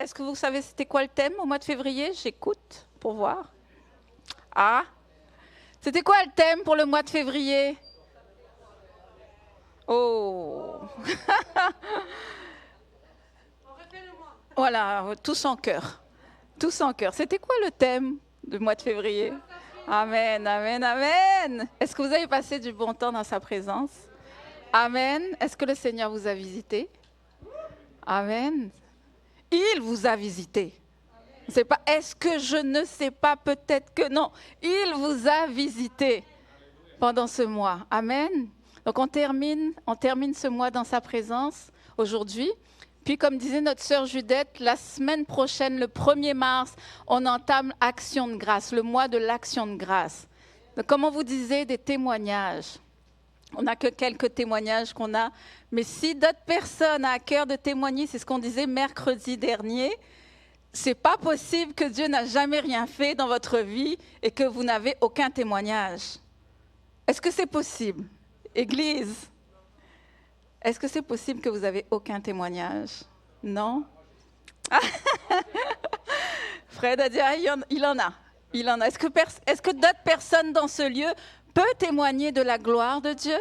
Est-ce que vous savez c'était quoi le thème au mois de février? J'écoute pour voir. Ah, c'était quoi le thème pour le mois de février? Oh, voilà, tous en cœur. Tous en cœur. C'était quoi le thème du mois de février? Amen, amen, amen. Est-ce que vous avez passé du bon temps dans sa présence? Amen. Est-ce que le Seigneur vous a visité? Amen. Il vous a visité. C'est pas est-ce que je ne sais pas, peut-être que non. Il vous a visité pendant ce mois. Amen. Donc on termine ce mois dans sa présence aujourd'hui. Puis comme disait notre sœur Judith, la semaine prochaine, le 1er mars, on entame Action de grâce, le mois de l'Action de grâce. Donc comme on vous disait, des témoignages. On n'a que quelques témoignages qu'on a. Mais si d'autres personnes ont à cœur de témoigner, c'est ce qu'on disait mercredi dernier, c'est pas possible que Dieu n'a jamais rien fait dans votre vie et que vous n'avez aucun témoignage. Est-ce que c'est possible, Église? Est-ce que c'est possible que vous n'avez aucun témoignage? Non? Fred a dit, ah, il en a. Il en a. Est-ce que d'autres personnes dans ce lieu peuvent témoigner de la gloire de Dieu?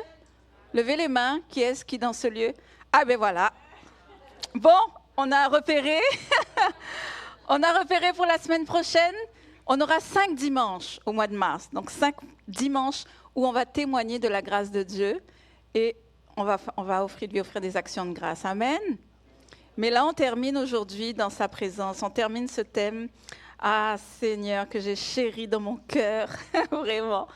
Levez les mains. Qui est-ce qui dans ce lieu? Ah ben voilà. Bon, on a repéré. On a repéré pour la semaine prochaine. On aura 5 dimanches au mois de mars. Donc 5 dimanches où on va témoigner de la grâce de Dieu et on va lui offrir des actions de grâce. Amen. Mais là, on termine aujourd'hui dans sa présence. On termine ce thème. Ah Seigneur, que j'ai chéri dans mon cœur, vraiment.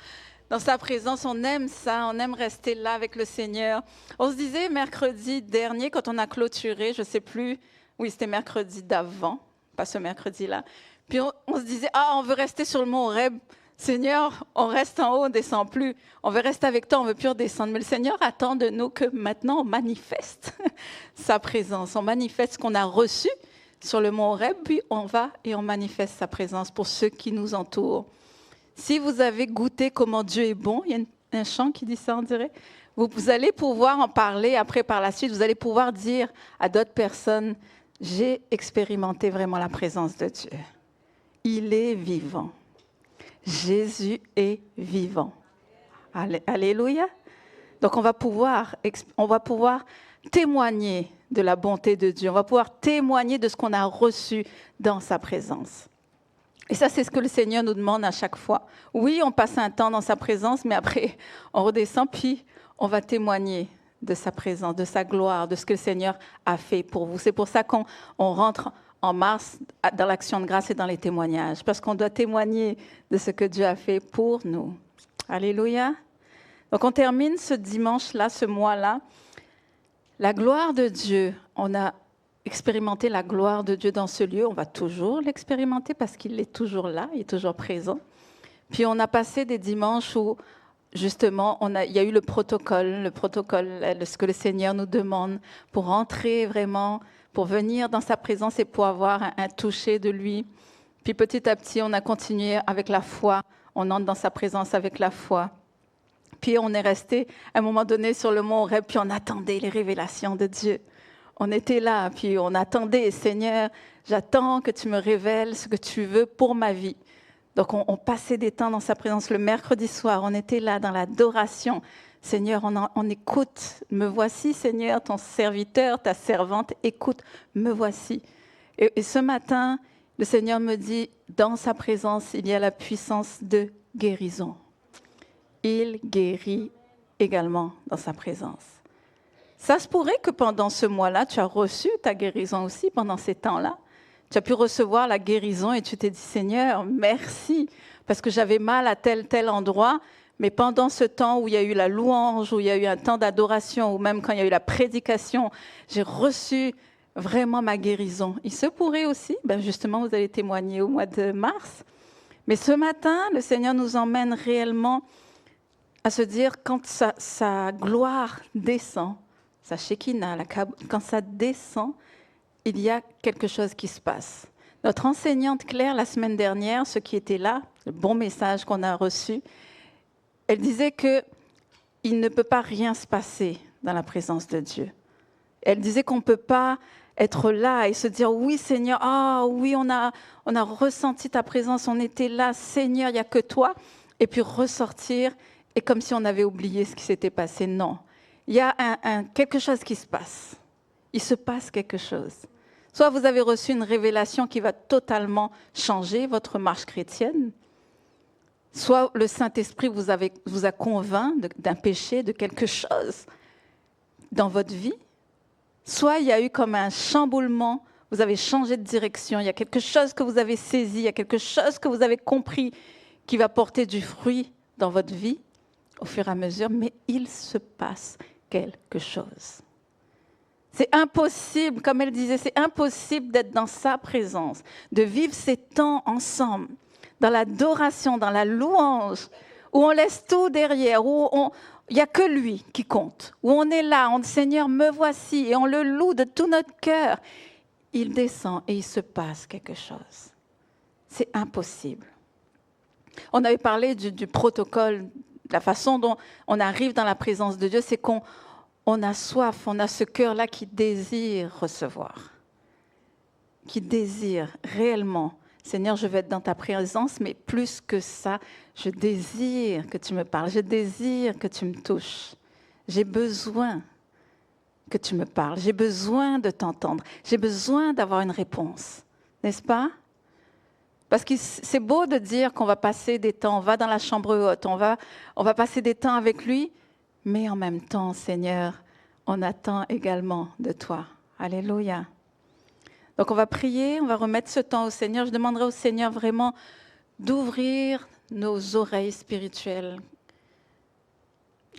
Dans sa présence, on aime ça, on aime rester là avec le Seigneur. On se disait mercredi dernier, quand on a clôturé, je ne sais plus, oui, c'était mercredi d'avant, pas ce mercredi-là. Puis on se disait, on veut rester sur le mont Horeb. Seigneur, on reste en haut, on ne descend plus. On veut rester avec toi, on ne veut plus redescendre. Mais le Seigneur attend de nous que maintenant on manifeste sa présence. On manifeste ce qu'on a reçu sur le mont Horeb, puis on va et on manifeste sa présence pour ceux qui nous entourent. Si vous avez goûté comment Dieu est bon, il y a un chant qui dit ça, on dirait. Vous allez pouvoir en parler après par la suite. Vous allez pouvoir dire à d'autres personnes, j'ai expérimenté vraiment la présence de Dieu. Il est vivant. Jésus est vivant. Alléluia. Donc on va pouvoir témoigner de la bonté de Dieu. On va pouvoir témoigner de ce qu'on a reçu dans sa présence. Et ça, c'est ce que le Seigneur nous demande à chaque fois. Oui, on passe un temps dans sa présence, mais après, on redescend, puis on va témoigner de sa présence, de sa gloire, de ce que le Seigneur a fait pour vous. C'est pour ça qu'on rentre en mars dans l'action de grâce et dans les témoignages, parce qu'on doit témoigner de ce que Dieu a fait pour nous. Alléluia. Donc, on termine ce dimanche-là, ce mois-là. La gloire de Dieu, on a expérimenter la gloire de Dieu dans ce lieu. On va toujours l'expérimenter parce qu'il est toujours là, il est toujours présent. Puis on a passé des dimanches où, justement, il y a eu le protocole, ce que le Seigneur nous demande pour entrer vraiment, pour venir dans sa présence et pour avoir un toucher de lui. Puis petit à petit, on a continué avec la foi. On entre dans sa présence avec la foi. Puis on est resté à un moment donné sur le mont Horeb, puis on attendait les révélations de Dieu. On était là, puis on attendait, Seigneur, j'attends que tu me révèles ce que tu veux pour ma vie. Donc on passait des temps dans sa présence le mercredi soir, on était là dans l'adoration. Seigneur, on écoute, me voici Seigneur, ton serviteur, ta servante, écoute, me voici. Et ce matin, le Seigneur me dit, dans sa présence, il y a la puissance de guérison. Il guérit également dans sa présence. Ça se pourrait que pendant ce mois-là, tu as reçu ta guérison aussi, pendant ces temps-là. Tu as pu recevoir la guérison et tu t'es dit, Seigneur, merci, parce que j'avais mal à tel endroit. Mais pendant ce temps où il y a eu la louange, où il y a eu un temps d'adoration, ou même quand il y a eu la prédication, j'ai reçu vraiment ma guérison. Il se pourrait aussi, justement, vous allez témoigner au mois de mars. Mais ce matin, le Seigneur nous emmène réellement à se dire, quand sa gloire descend, sa Shekinah, quand ça descend, il y a quelque chose qui se passe. Notre enseignante Claire, la semaine dernière, ceux qui étaient là, le bon message qu'on a reçu, elle disait qu'il ne peut pas rien se passer dans la présence de Dieu. Elle disait qu'on ne peut pas être là et se dire, oui Seigneur, ah oui, on a ressenti ta présence, on était là, Seigneur, il n'y a que toi. Et puis ressortir, et comme si on avait oublié ce qui s'était passé. Non, il y a quelque chose qui se passe. Il se passe quelque chose. Soit vous avez reçu une révélation qui va totalement changer votre marche chrétienne, soit le Saint-Esprit vous a convainc d'un péché, de quelque chose dans votre vie, soit il y a eu comme un chamboulement, vous avez changé de direction, il y a quelque chose que vous avez saisi, il y a quelque chose que vous avez compris qui va porter du fruit dans votre vie au fur et à mesure, mais il se passe quelque chose. C'est impossible, comme elle disait, c'est impossible d'être dans sa présence, de vivre ces temps ensemble, dans l'adoration, dans la louange, où on laisse tout derrière, où il n'y a que lui qui compte, où on est là, on dit Seigneur, me voici, et on le loue de tout notre cœur. Il descend et il se passe quelque chose. C'est impossible. On avait parlé du protocole, de la façon dont on arrive dans la présence de Dieu, c'est qu'on a soif, on a ce cœur-là qui désire recevoir, qui désire réellement. Seigneur, je veux être dans ta présence, mais plus que ça, je désire que tu me parles, je désire que tu me touches. J'ai besoin que tu me parles, j'ai besoin de t'entendre, j'ai besoin d'avoir une réponse, n'est-ce pas? Parce que c'est beau de dire qu'on va passer des temps, on va dans la chambre haute, on va passer des temps avec lui, mais en même temps, Seigneur, on attend également de toi. Alléluia. Donc on va prier, on va remettre ce temps au Seigneur. Je demanderai au Seigneur vraiment d'ouvrir nos oreilles spirituelles.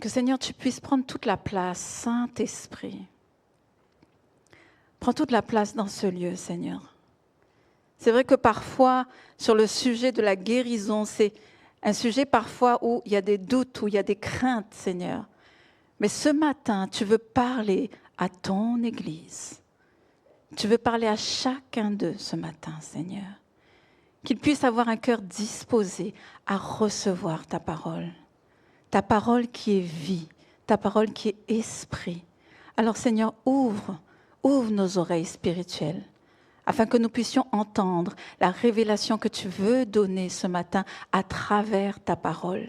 Que Seigneur, tu puisses prendre toute la place, Saint-Esprit. Prends toute la place dans ce lieu, Seigneur. C'est vrai que parfois, sur le sujet de la guérison, c'est un sujet parfois où il y a des doutes, où il y a des craintes, Seigneur. Mais ce matin, tu veux parler à ton Église. Tu veux parler à chacun d'eux ce matin, Seigneur. Qu'ils puissent avoir un cœur disposé à recevoir ta parole. Ta parole qui est vie, ta parole qui est esprit. Alors Seigneur, ouvre nos oreilles spirituelles, afin que nous puissions entendre la révélation que tu veux donner ce matin à travers ta parole.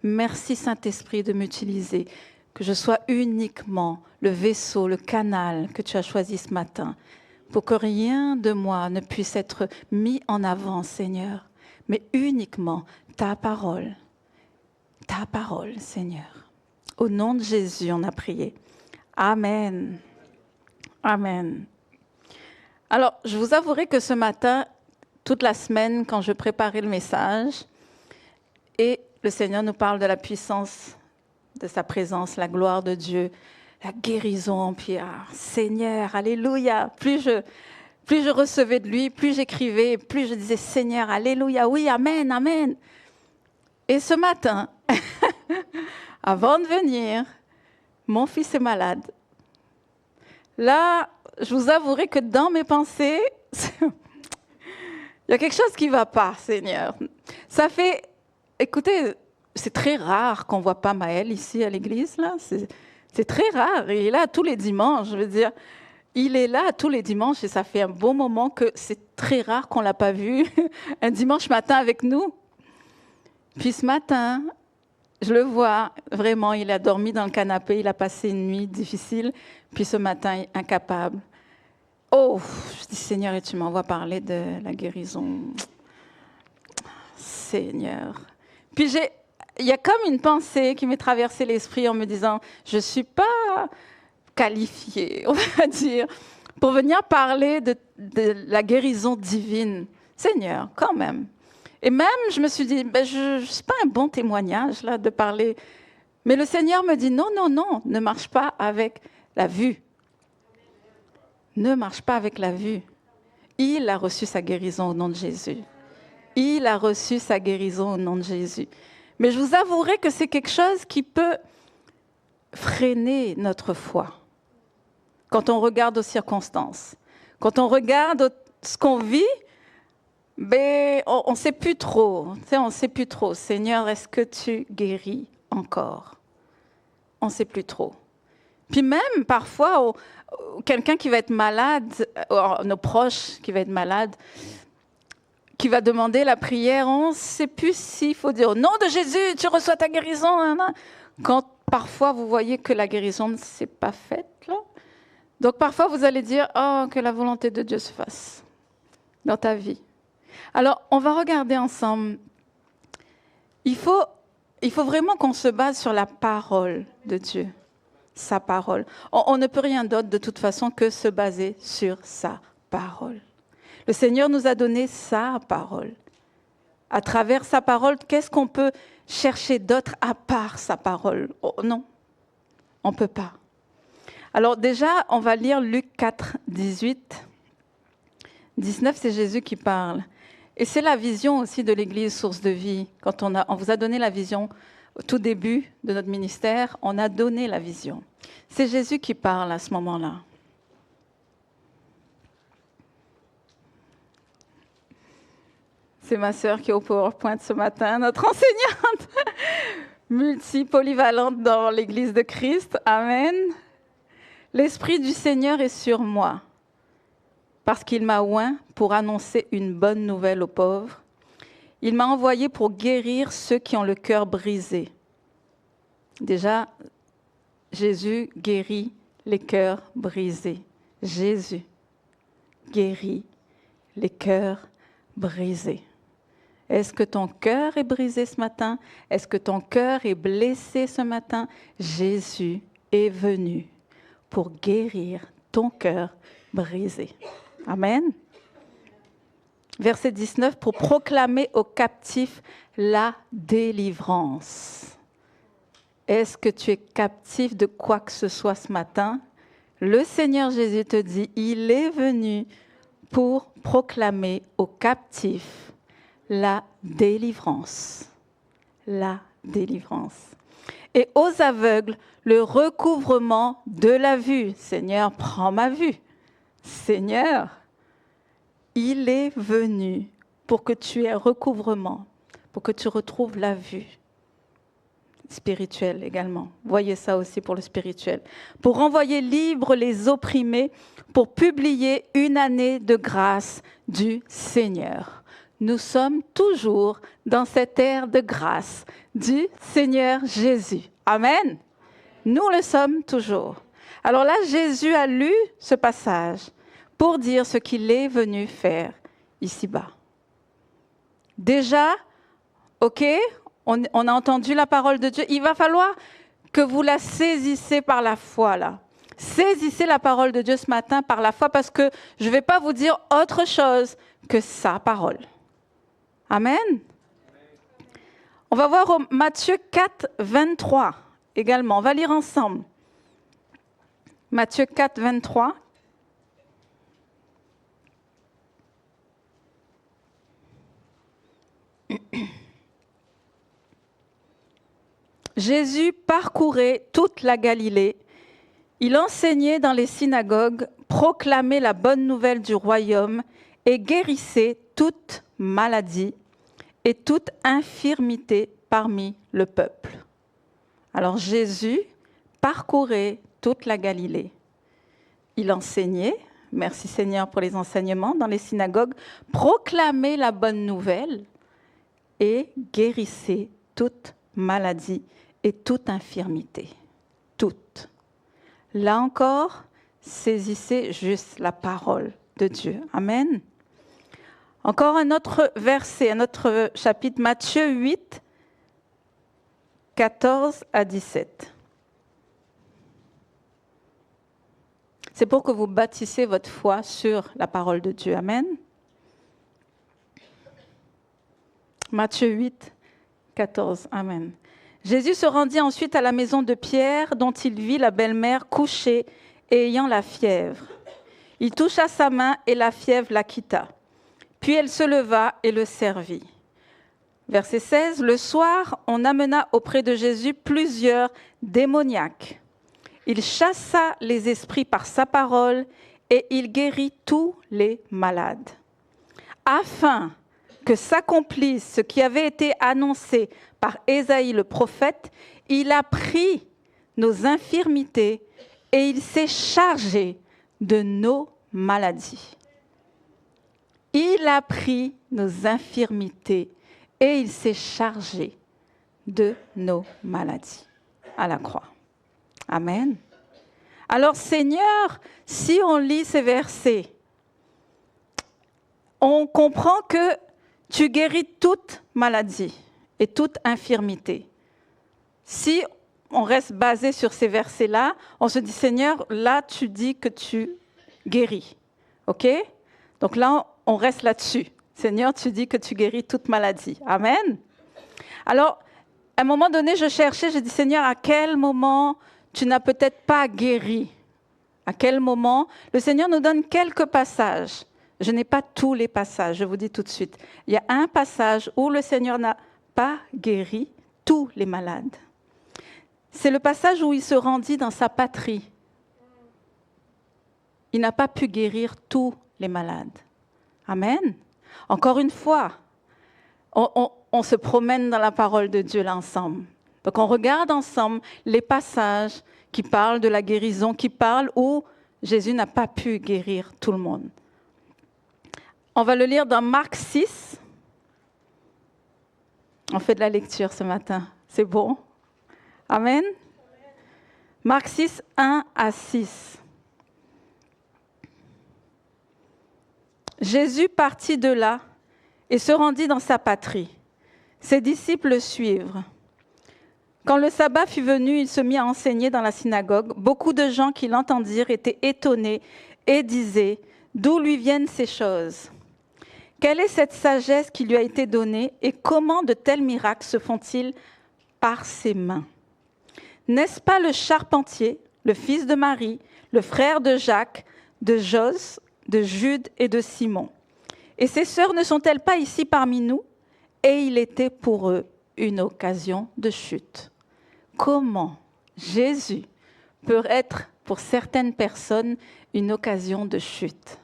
Merci Saint-Esprit de m'utiliser, que je sois uniquement le vaisseau, le canal que tu as choisi ce matin, pour que rien de moi ne puisse être mis en avant, Seigneur, mais uniquement ta parole, Seigneur. Au nom de Jésus, on a prié. Amen. Amen. Alors, je vous avouerai que ce matin, toute la semaine, quand je préparais le message, et le Seigneur nous parle de la puissance de sa présence, la gloire de Dieu, la guérison, puis Seigneur, alléluia. Plus je recevais de lui, plus j'écrivais, plus je disais Seigneur, alléluia, oui, amen, amen. Et ce matin, avant de venir, mon fils est malade. Là, je vous avouerai que dans mes pensées, il y a quelque chose qui ne va pas, Seigneur. Ça fait, écoutez, c'est très rare qu'on ne voit pas Maël ici à l'église, là. C'est très rare. Il est là tous les dimanches, je veux dire. Il est là tous les dimanches et ça fait un bon moment que c'est très rare qu'on ne l'a pas vu un dimanche matin avec nous. Puis ce matin, je le vois, vraiment, il a dormi dans le canapé, il a passé une nuit difficile. Puis ce matin, incapable. Oh, je dis Seigneur, et tu m'envoies parler de la guérison. Seigneur. Puis il y a comme une pensée qui m'est traversée l'esprit en me disant, je ne suis pas qualifiée, on va dire, pour venir parler de la guérison divine. Seigneur, quand même. Et même, je me suis dit, je ne suis pas un bon témoignage là de parler. Mais le Seigneur me dit, non, ne marche pas avec la vue. Ne marche pas avec la vue. Il a reçu sa guérison au nom de Jésus. Il a reçu sa guérison au nom de Jésus. Mais je vous avouerai que c'est quelque chose qui peut freiner notre foi. Quand on regarde aux circonstances, quand on regarde ce qu'on vit, on ne sait plus trop. On ne sait plus trop. Seigneur, est-ce que tu guéris encore? On ne sait plus trop. Puis même parfois, quelqu'un qui va être malade, nos proches qui va être malade, qui va demander la prière, on ne sait plus s'il faut dire « Au nom de Jésus, tu reçois ta guérison ». Quand parfois vous voyez que la guérison ne s'est pas faite, là. Donc parfois vous allez dire « Oh, que la volonté de Dieu se fasse dans ta vie ». Alors, on va regarder ensemble. Il faut vraiment qu'on se base sur la parole de Dieu, sa parole. On ne peut rien d'autre de toute façon que se baser sur sa parole. Le Seigneur nous a donné sa parole. À travers sa parole, qu'est-ce qu'on peut chercher d'autre à part sa parole? Oh, non, on ne peut pas. Alors déjà, on va lire Luc 4, 18. 19, c'est Jésus qui parle. Et c'est la vision aussi de l'Église Source de Vie. Quand on vous a donné la vision au tout début de notre ministère, on a donné la vision. C'est Jésus qui parle à ce moment-là. C'est ma sœur qui est au PowerPoint ce matin, notre enseignante multipolyvalente dans l'Église de Christ. Amen. L'Esprit du Seigneur est sur moi, parce qu'il m'a oint pour annoncer une bonne nouvelle aux pauvres. Il m'a envoyé pour guérir ceux qui ont le cœur brisé. Déjà, Jésus guérit les cœurs brisés. Jésus guérit les cœurs brisés. Est-ce que ton cœur est brisé ce matin? Est-ce que ton cœur est blessé ce matin? Jésus est venu pour guérir ton cœur brisé. Amen. Verset 19, pour proclamer aux captifs la délivrance. Est-ce que tu es captif de quoi que ce soit ce matin? Le Seigneur Jésus te dit, il est venu pour proclamer aux captifs la délivrance. La délivrance. Et aux aveugles, le recouvrement de la vue. Seigneur, prends ma vue. Seigneur, il est venu pour que tu aies un recouvrement, pour que tu retrouves la vue. Spirituelle également. Voyez ça aussi pour le spirituel. Pour renvoyer libres les opprimés, pour publier une année de grâce du Seigneur. Nous sommes toujours dans cette ère de grâce du Seigneur Jésus. Amen. Nous le sommes toujours. Alors là, Jésus a lu ce passage pour dire ce qu'il est venu faire ici-bas. Déjà, ok, on a entendu la parole de Dieu. Il va falloir que vous la saisissez par la foi, là. Saisissez la parole de Dieu ce matin par la foi, parce que je ne vais pas vous dire autre chose que sa parole. Amen. On va voir Matthieu 4, 23 également. On va lire ensemble. Matthieu 4, 23. Jésus parcourait toute la Galilée. Il enseignait dans les synagogues, proclamait la bonne nouvelle du royaume et guérissait toute maladie et toute infirmité parmi le peuple. Alors Jésus parcourait toute la Galilée. Il enseignait, merci Seigneur pour les enseignements, dans les synagogues, proclamait la bonne nouvelle et guérissait toute maladie et toute infirmité. Toute. Là encore, saisissez juste la parole de Dieu. Amen. Encore un autre verset, un autre chapitre, Matthieu 8, 14 à 17. C'est pour que vous bâtissiez votre foi sur la parole de Dieu. Amen. Matthieu 8, 14. Amen. Jésus se rendit ensuite à la maison de Pierre, dont il vit la belle-mère couchée et ayant la fièvre. Il toucha sa main et la fièvre la quitta. Puis elle se leva et le servit. Verset 16, le soir, on amena auprès de Jésus plusieurs démoniaques. Il chassa les esprits par sa parole et il guérit tous les malades. Afin que s'accomplisse ce qui avait été annoncé par Ésaïe le prophète, il a pris nos infirmités et il s'est chargé de nos maladies. Il a pris nos infirmités et il s'est chargé de nos maladies à la croix. Amen. Alors Seigneur, si on lit ces versets, on comprend que tu guéris toute maladie et toute infirmité. Si on reste basé sur ces versets-là, on se dit, Seigneur, là, tu dis que tu guéris. OK? Donc là, on reste là-dessus. Seigneur, tu dis que tu guéris toute maladie. Amen. Alors, à un moment donné, je cherchais, je dis, Seigneur, à quel moment tu n'as peut-être pas guéri? À quel moment? Le Seigneur nous donne quelques passages. Je n'ai pas tous les passages, je vous dis tout de suite. Il y a un passage où le Seigneur n'a pas guéri tous les malades. C'est le passage où il se rendit dans sa patrie. Il n'a pas pu guérir tous les malades. Amen. Encore une fois, on se promène dans la parole de Dieu là ensemble. Donc on regarde ensemble les passages qui parlent de la guérison, qui parlent où Jésus n'a pas pu guérir tout le monde. On va le lire dans Marc 6. On fait de la lecture ce matin. C'est bon? Amen. Marc 6, 1 à 6. Jésus partit de là et se rendit dans sa patrie. Ses disciples le suivirent. Quand le sabbat fut venu, il se mit à enseigner dans la synagogue. Beaucoup de gens qui l'entendirent étaient étonnés et disaient « D'où lui viennent ces choses ? Quelle est cette sagesse qui lui a été donnée et comment de tels miracles se font-ils par ses mains ? N'est-ce pas le charpentier, le fils de Marie, le frère de Jacques, de Jose, de Jude et de Simon ? Et ses sœurs ne sont-elles pas ici parmi nous ? Et il était pour eux une occasion de chute. » Comment Jésus peut être pour certaines personnes une occasion de chute?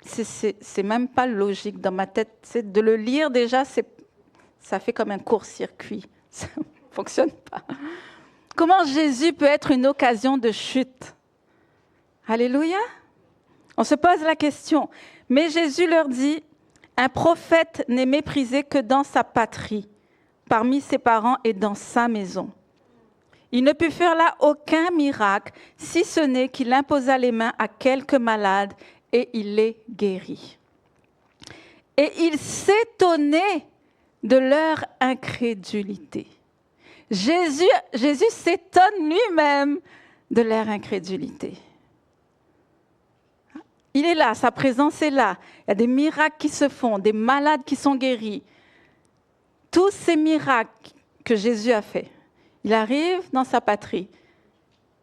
C'est même pas logique dans ma tête. C'est de le lire déjà, ça fait comme un court-circuit. Ça ne fonctionne pas. Comment Jésus peut être une occasion de chute? Alléluia. On se pose la question. Mais Jésus leur dit, un prophète n'est méprisé que dans sa patrie, parmi ses parents et dans sa maison. Il ne put faire là aucun miracle, si ce n'est qu'il imposa les mains à quelques malades et il les guérit. Et il s'étonnait de leur incrédulité. Jésus s'étonne lui-même de leur incrédulité. Il est là, sa présence est là. Il y a des miracles qui se font, des malades qui sont guéris. Tous ces miracles que Jésus a faits, il arrive dans sa patrie.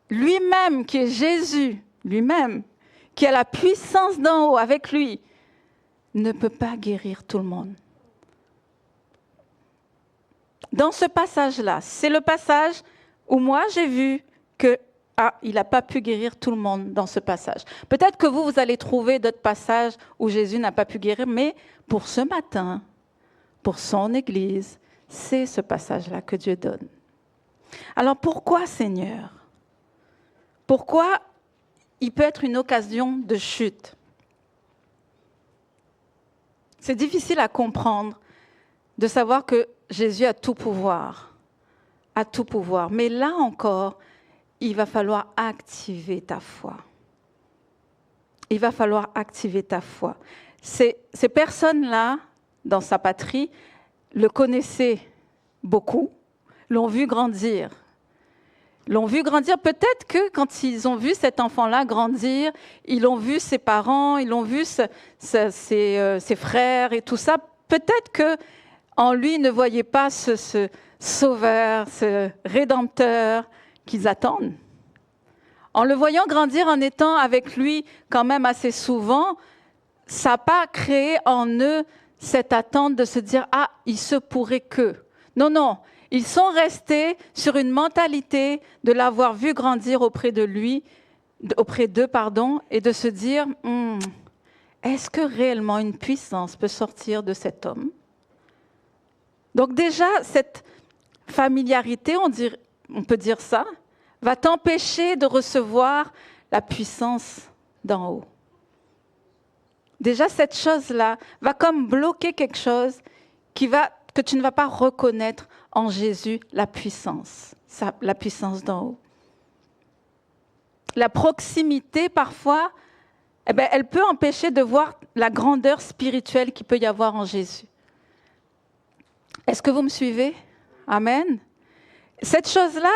Lui-même, qui est Jésus, lui-même, qui a la puissance d'en haut avec lui, ne peut pas guérir tout le monde. Dans ce passage-là, c'est le passage où moi j'ai vu que il n'a pas pu guérir tout le monde dans ce passage. Peut-être que vous allez trouver d'autres passages où Jésus n'a pas pu guérir, mais pour ce matin, pour son Église, c'est ce passage-là que Dieu donne. Alors pourquoi, Seigneur? Pourquoi il peut être une occasion de chute? C'est difficile à comprendre de savoir que Jésus a tout pouvoir. A tout pouvoir. Mais là encore, il va falloir activer ta foi. Il va falloir activer ta foi. Ces personnes-là, dans sa patrie, le connaissaient beaucoup, l'ont vu grandir. L'ont vu grandir. Peut-être que quand ils ont vu cet enfant-là grandir, ils ont vu ses parents, ils ont vu ses frères et tout ça. Peut-être qu'en lui, ils ne voyaient pas ce sauveur, ce rédempteur qu'ils attendent. En le voyant grandir, en étant avec lui quand même assez souvent, ça n'a pas créé en eux cette attente de se dire « Ah, il se pourrait que… » Non, non. Ils sont restés sur une mentalité de l'avoir vu grandir auprès d'eux, et de se dire est-ce que réellement une puissance peut sortir de cet homme? Donc déjà, cette familiarité, on peut dire ça, va t'empêcher de recevoir la puissance d'en haut. Déjà, cette chose-là va comme bloquer quelque chose que tu ne vas pas reconnaître en Jésus, la puissance d'en haut. La proximité, parfois, elle peut empêcher de voir la grandeur spirituelle qu'il peut y avoir en Jésus. Est-ce que vous me suivez? Amen. Cette chose-là,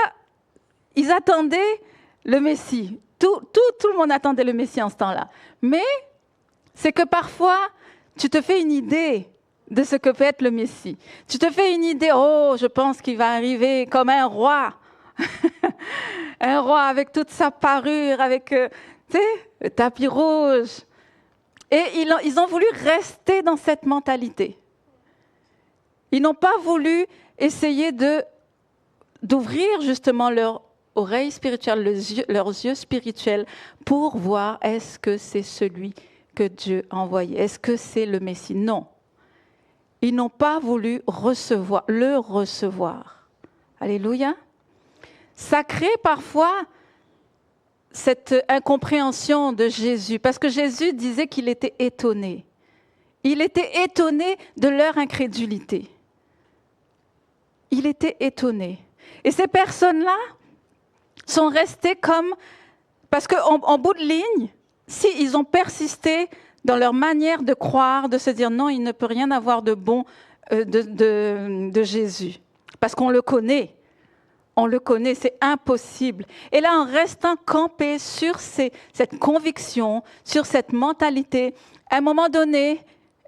ils attendaient le Messie. Tout le monde attendait le Messie en ce temps-là. Mais c'est que parfois, tu te fais une idée de ce que peut être le Messie. Tu te fais une idée, je pense qu'il va arriver comme un roi. Un roi avec toute sa parure, avec le tapis rouge. Et ils ont voulu rester dans cette mentalité. Ils n'ont pas voulu essayer d'ouvrir justement leur oreille spirituelle, leurs yeux spirituels pour voir est-ce que c'est celui que Dieu a envoyé, est-ce que c'est le Messie? Non. Ils n'ont pas voulu le recevoir. Alléluia. Ça crée parfois cette incompréhension de Jésus, parce que Jésus disait qu'il était étonné. Il était étonné de leur incrédulité. Il était étonné. Et ces personnes-là sont restées comme... Parce qu'en bout de ligne, s'ils ont persisté dans leur manière de croire, de se dire non, il ne peut rien avoir de bon de Jésus, parce qu'on le connaît. On le connaît, c'est impossible. Et là, en restant campé sur cette conviction, sur cette mentalité, à un moment donné,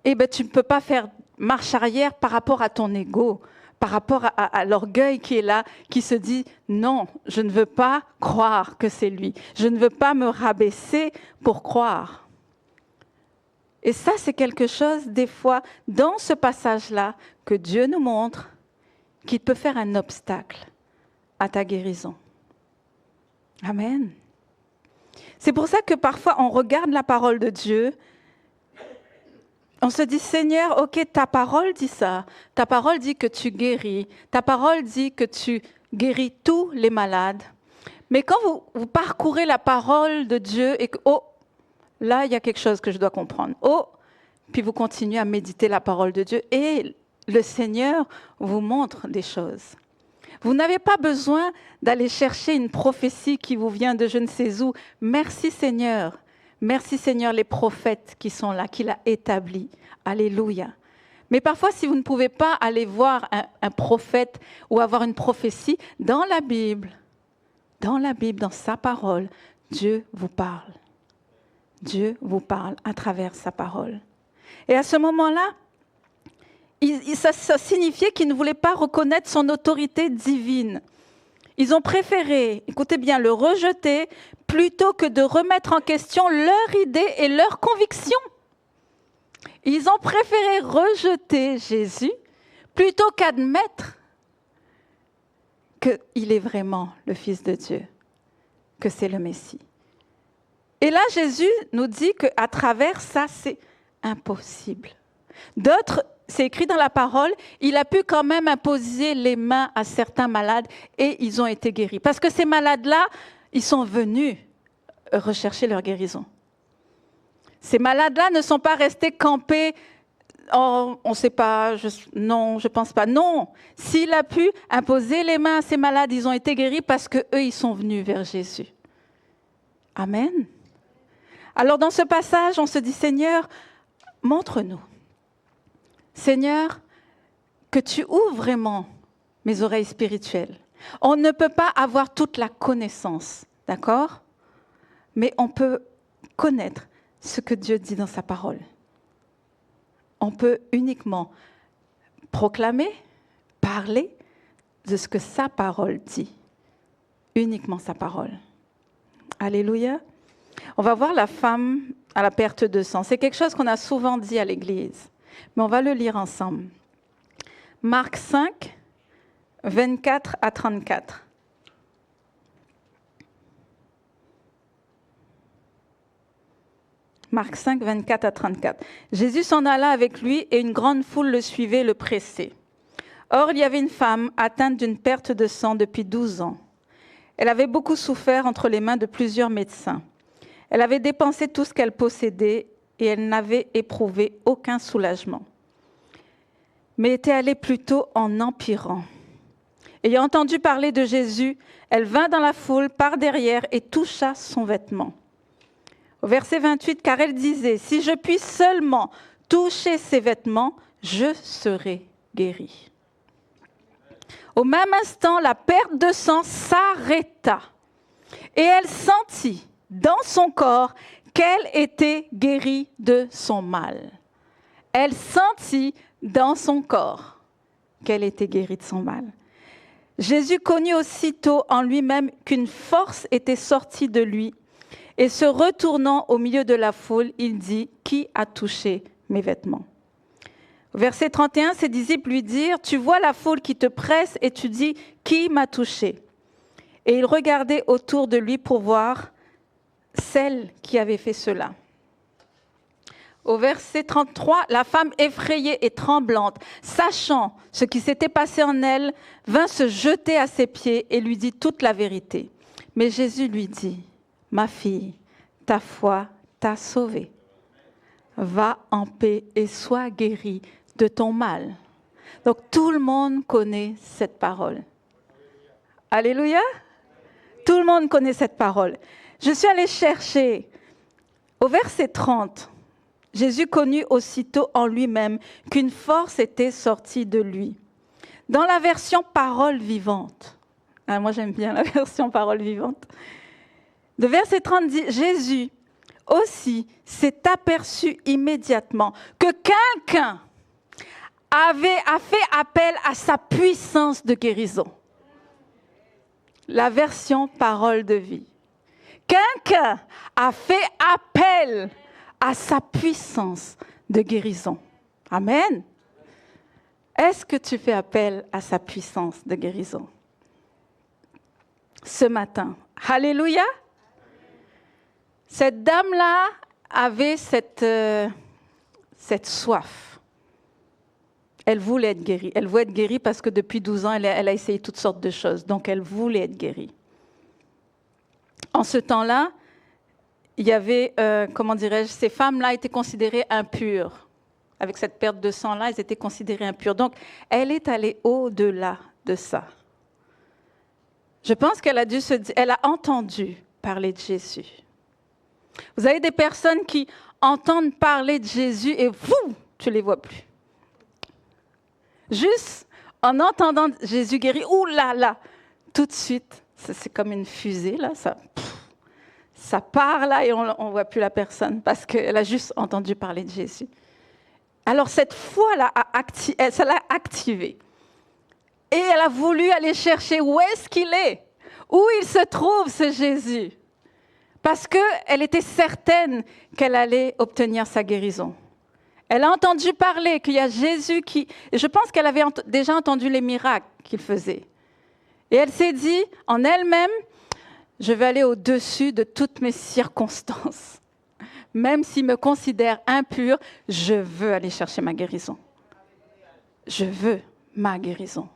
tu ne peux pas faire marche arrière par rapport à ton ego, par rapport à l'orgueil qui est là, qui se dit « Non, je ne veux pas croire que c'est lui. Je ne veux pas me rabaisser pour croire. » Et ça, c'est quelque chose, des fois, dans ce passage-là, que Dieu nous montre, qui peut faire un obstacle à ta guérison. Amen. C'est pour ça que parfois on regarde la parole de Dieu, on se dit Seigneur, ok, ta parole dit ça, ta parole dit que tu guéris, ta parole dit que tu guéris tous les malades. Mais quand vous parcourez la parole de Dieu et que, là il y a quelque chose que je dois comprendre. Puis vous continuez à méditer la parole de Dieu et le Seigneur vous montre des choses. Vous n'avez pas besoin d'aller chercher une prophétie qui vous vient de je ne sais où. Merci Seigneur. Merci Seigneur, les prophètes qui sont là, qu'il a établis. Alléluia. Mais parfois, si vous ne pouvez pas aller voir un prophète ou avoir une prophétie, dans la Bible, dans sa parole, Dieu vous parle. Dieu vous parle à travers sa parole. Et à ce moment-là, ça signifiait qu'ils ne voulaient pas reconnaître son autorité divine. Ils ont préféré, écoutez bien, le rejeter plutôt que de remettre en question leur idée et leur conviction. Ils ont préféré rejeter Jésus plutôt qu'admettre qu'il est vraiment le Fils de Dieu, que c'est le Messie. Et là, Jésus nous dit qu'à travers ça, c'est impossible. D'autres, c'est écrit dans la parole, il a pu quand même imposer les mains à certains malades et ils ont été guéris. Parce que ces malades-là, ils sont venus rechercher leur guérison. Ces malades-là ne sont pas restés campés. Oh, on ne sait pas, non, je ne pense pas. Non, s'il a pu imposer les mains à ces malades, ils ont été guéris parce qu'eux, ils sont venus vers Jésus. Amen. Alors dans ce passage, on se dit, Seigneur, montre-nous. Seigneur, que tu ouvres vraiment mes oreilles spirituelles. On ne peut pas avoir toute la connaissance, d'accord? Mais on peut connaître ce que Dieu dit dans sa parole. On peut uniquement proclamer, parler de ce que sa parole dit. Uniquement sa parole. Alléluia. On va voir la femme à la perte de sang. C'est quelque chose qu'on a souvent dit à l'Église. Mais on va le lire ensemble. Marc 5, 24 à 34. Marc 5, 24 à 34. Jésus s'en alla avec lui et une grande foule le suivait et le pressait. Or, il y avait une femme atteinte d'une perte de sang depuis 12 ans. Elle avait beaucoup souffert entre les mains de plusieurs médecins. Elle avait dépensé tout ce qu'elle possédait et elle n'avait éprouvé aucun soulagement, mais était allée plutôt en empirant. Ayant entendu parler de Jésus, elle vint dans la foule par derrière et toucha son vêtement. Au verset 28, car elle disait, « Si je puis seulement toucher ses vêtements, je serai guérie. » Au même instant, la perte de sang s'arrêta et elle sentit dans son corps qu'elle était guérie de son mal. Elle sentit dans son corps qu'elle était guérie de son mal. Jésus connut aussitôt en lui-même qu'une force était sortie de lui et se retournant au milieu de la foule, il dit, « Qui a touché mes vêtements ?» Verset 31, ses disciples lui dirent, « Tu vois la foule qui te presse et tu dis, qui m'a touché ?» Et il regardait autour de lui pour voir celle qui avait fait cela. Au verset 33, la femme effrayée et tremblante, sachant ce qui s'était passé en elle, vint se jeter à ses pieds et lui dit toute la vérité. Mais Jésus lui dit, « Ma fille, ta foi t'a sauvée. Va en paix et sois guérie de ton mal. » Donc tout le monde connaît cette parole. Alléluia. Tout le monde connaît cette parole. Je suis allée chercher au verset 30. Jésus connut aussitôt en lui-même qu'une force était sortie de lui. Dans la version parole vivante, moi j'aime bien la version parole vivante, le verset 30 dit, Jésus aussi s'est aperçu immédiatement que quelqu'un a fait appel à sa puissance de guérison. La version parole de vie. Quelqu'un a fait appel à sa puissance de guérison. Amen. Est-ce que tu fais appel à sa puissance de guérison ce matin? Alléluia. Cette dame-là avait cette soif. Elle voulait être guérie. Elle voulait être guérie parce que depuis 12 ans, elle a essayé toutes sortes de choses. Donc, elle voulait être guérie. En ce temps-là, il y avait, ces femmes-là étaient considérées impures. Avec cette perte de sang-là, elles étaient considérées impures. Donc, elle est allée au-delà de ça. Je pense qu'elle a dû elle a entendu parler de Jésus. Vous avez des personnes qui entendent parler de Jésus et tu ne les vois plus. Juste en entendant Jésus guéri, tout de suite, c'est comme une fusée, là, ça part là et on ne voit plus la personne parce qu'elle a juste entendu parler de Jésus. Alors cette foi-là, ça l'a activée. Et elle a voulu aller chercher où est-ce qu'il est, où il se trouve ce Jésus. Parce qu'elle était certaine qu'elle allait obtenir sa guérison. Elle a entendu parler qu'il y a Jésus qui... Je pense qu'elle avait déjà entendu les miracles qu'il faisait. Et elle s'est dit en elle-même, je vais aller au-dessus de toutes mes circonstances. Même s'ils me considèrent impure, je veux aller chercher ma guérison. Je veux ma guérison.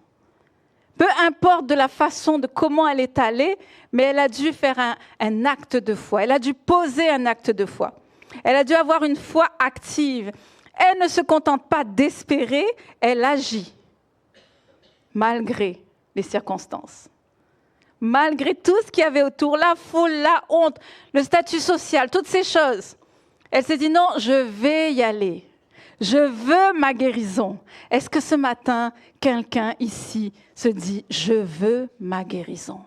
Peu importe de la façon de comment elle est allée, mais elle a dû faire un acte de foi. Elle a dû poser un acte de foi. Elle a dû avoir une foi active. Elle ne se contente pas d'espérer, elle agit. Malgré les circonstances. Malgré tout ce qu'il y avait autour, la foule, la honte, le statut social, toutes ces choses. Elle s'est dit non, je vais y aller. Je veux ma guérison. Est-ce que ce matin, quelqu'un ici se dit, je veux ma guérison?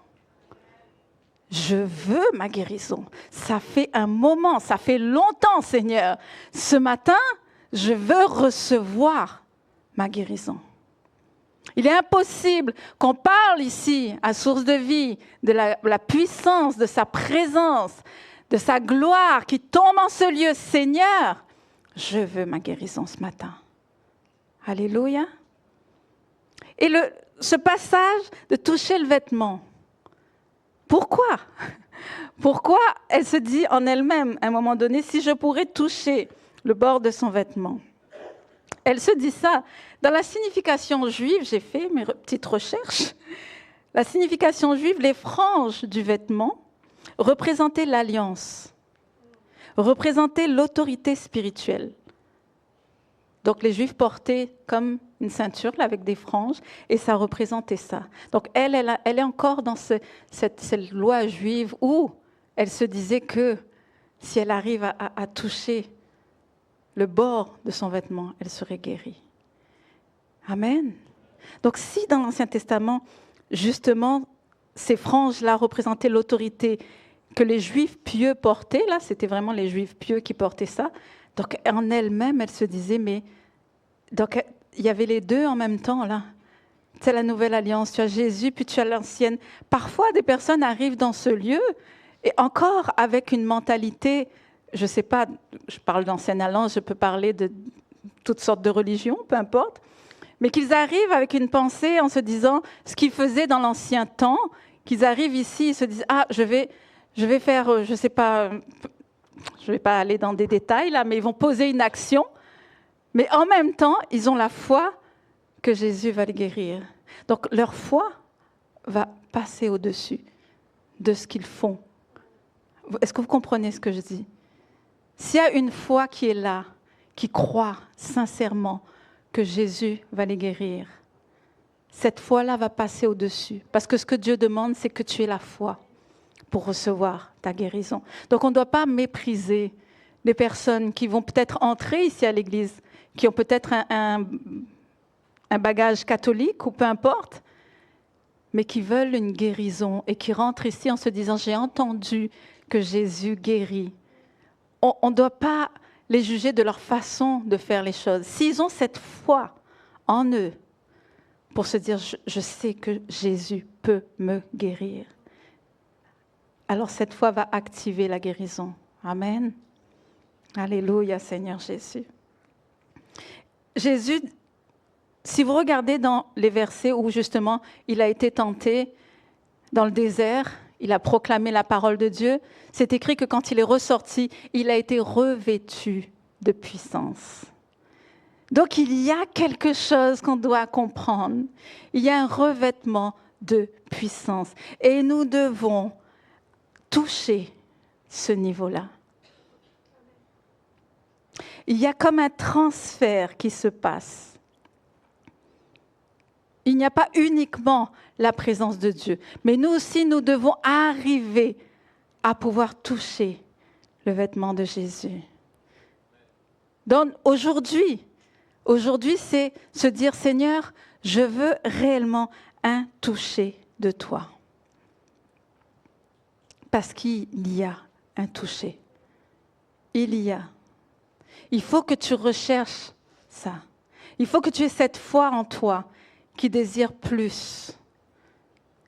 Je veux ma guérison. Ça fait un moment, ça fait longtemps, Seigneur. Ce matin, je veux recevoir ma guérison. Il est impossible qu'on parle ici, à Source de Vie, de la puissance, de sa présence, de sa gloire qui tombe en ce lieu. Seigneur, je veux ma guérison ce matin. Alléluia. Et ce passage de toucher le vêtement, pourquoi? Pourquoi elle se dit en elle-même, à un moment donné, si je pourrais toucher le bord de son vêtement? Elle se dit ça. Dans la signification juive, j'ai fait mes petites recherches. La signification juive, les franges du vêtement représentaient l'alliance, représentaient l'autorité spirituelle. Donc les Juifs portaient comme une ceinture là, avec des franges et ça représentait ça. Donc elle est encore dans cette loi juive où elle se disait que si elle arrive à toucher le bord de son vêtement, elle serait guérie. Amen. Donc si dans l'Ancien Testament, justement, ces franges-là représentaient l'autorité que les Juifs pieux portaient, là, c'était vraiment les Juifs pieux qui portaient ça. Donc en elle-même, elle se disait, mais donc il y avait les deux en même temps là. C'est la nouvelle alliance. Tu as Jésus, puis tu as l'ancienne. Parfois, des personnes arrivent dans ce lieu et encore avec une mentalité, je ne sais pas, je parle d'ancienne alliance, je peux parler de toutes sortes de religions, peu importe. Mais qu'ils arrivent avec une pensée en se disant ce qu'ils faisaient dans l'ancien temps, qu'ils arrivent ici et se disent « Ah, je vais faire, je ne sais pas, je ne vais pas aller dans des détails là, mais ils vont poser une action. Mais en même temps, ils ont la foi que Jésus va les guérir. Donc leur foi va passer au-dessus de ce qu'ils font. Est-ce que vous comprenez ce que je dis ? S'il y a une foi qui est là, qui croit sincèrement que Jésus va les guérir, cette foi-là va passer au-dessus. Parce que ce que Dieu demande, c'est que tu aies la foi pour recevoir ta guérison. Donc on ne doit pas mépriser les personnes qui vont peut-être entrer ici à l'église, qui ont peut-être un bagage catholique ou peu importe, mais qui veulent une guérison et qui rentrent ici en se disant « J'ai entendu que Jésus guérit ». On ne doit pas les juger de leur façon de faire les choses. S'ils ont cette foi en eux pour se dire « Je sais que Jésus peut me guérir », alors cette foi va activer la guérison. Amen. Alléluia, Seigneur Jésus. Jésus, si vous regardez dans les versets où justement il a été tenté dans le désert, il a proclamé la parole de Dieu, c'est écrit que quand il est ressorti, il a été revêtu de puissance. Donc il y a quelque chose qu'on doit comprendre. Il y a un revêtement de puissance. Et nous devons toucher ce niveau-là. Il y a comme un transfert qui se passe. Il n'y a pas uniquement la présence de Dieu, mais nous aussi, nous devons arriver à pouvoir toucher le vêtement de Jésus. Donc aujourd'hui, c'est se dire, Seigneur, je veux réellement un toucher de toi. Parce qu'il y a un toucher. Il y a. Il faut que tu recherches ça. Il faut que tu aies cette foi en toi qui désire plus.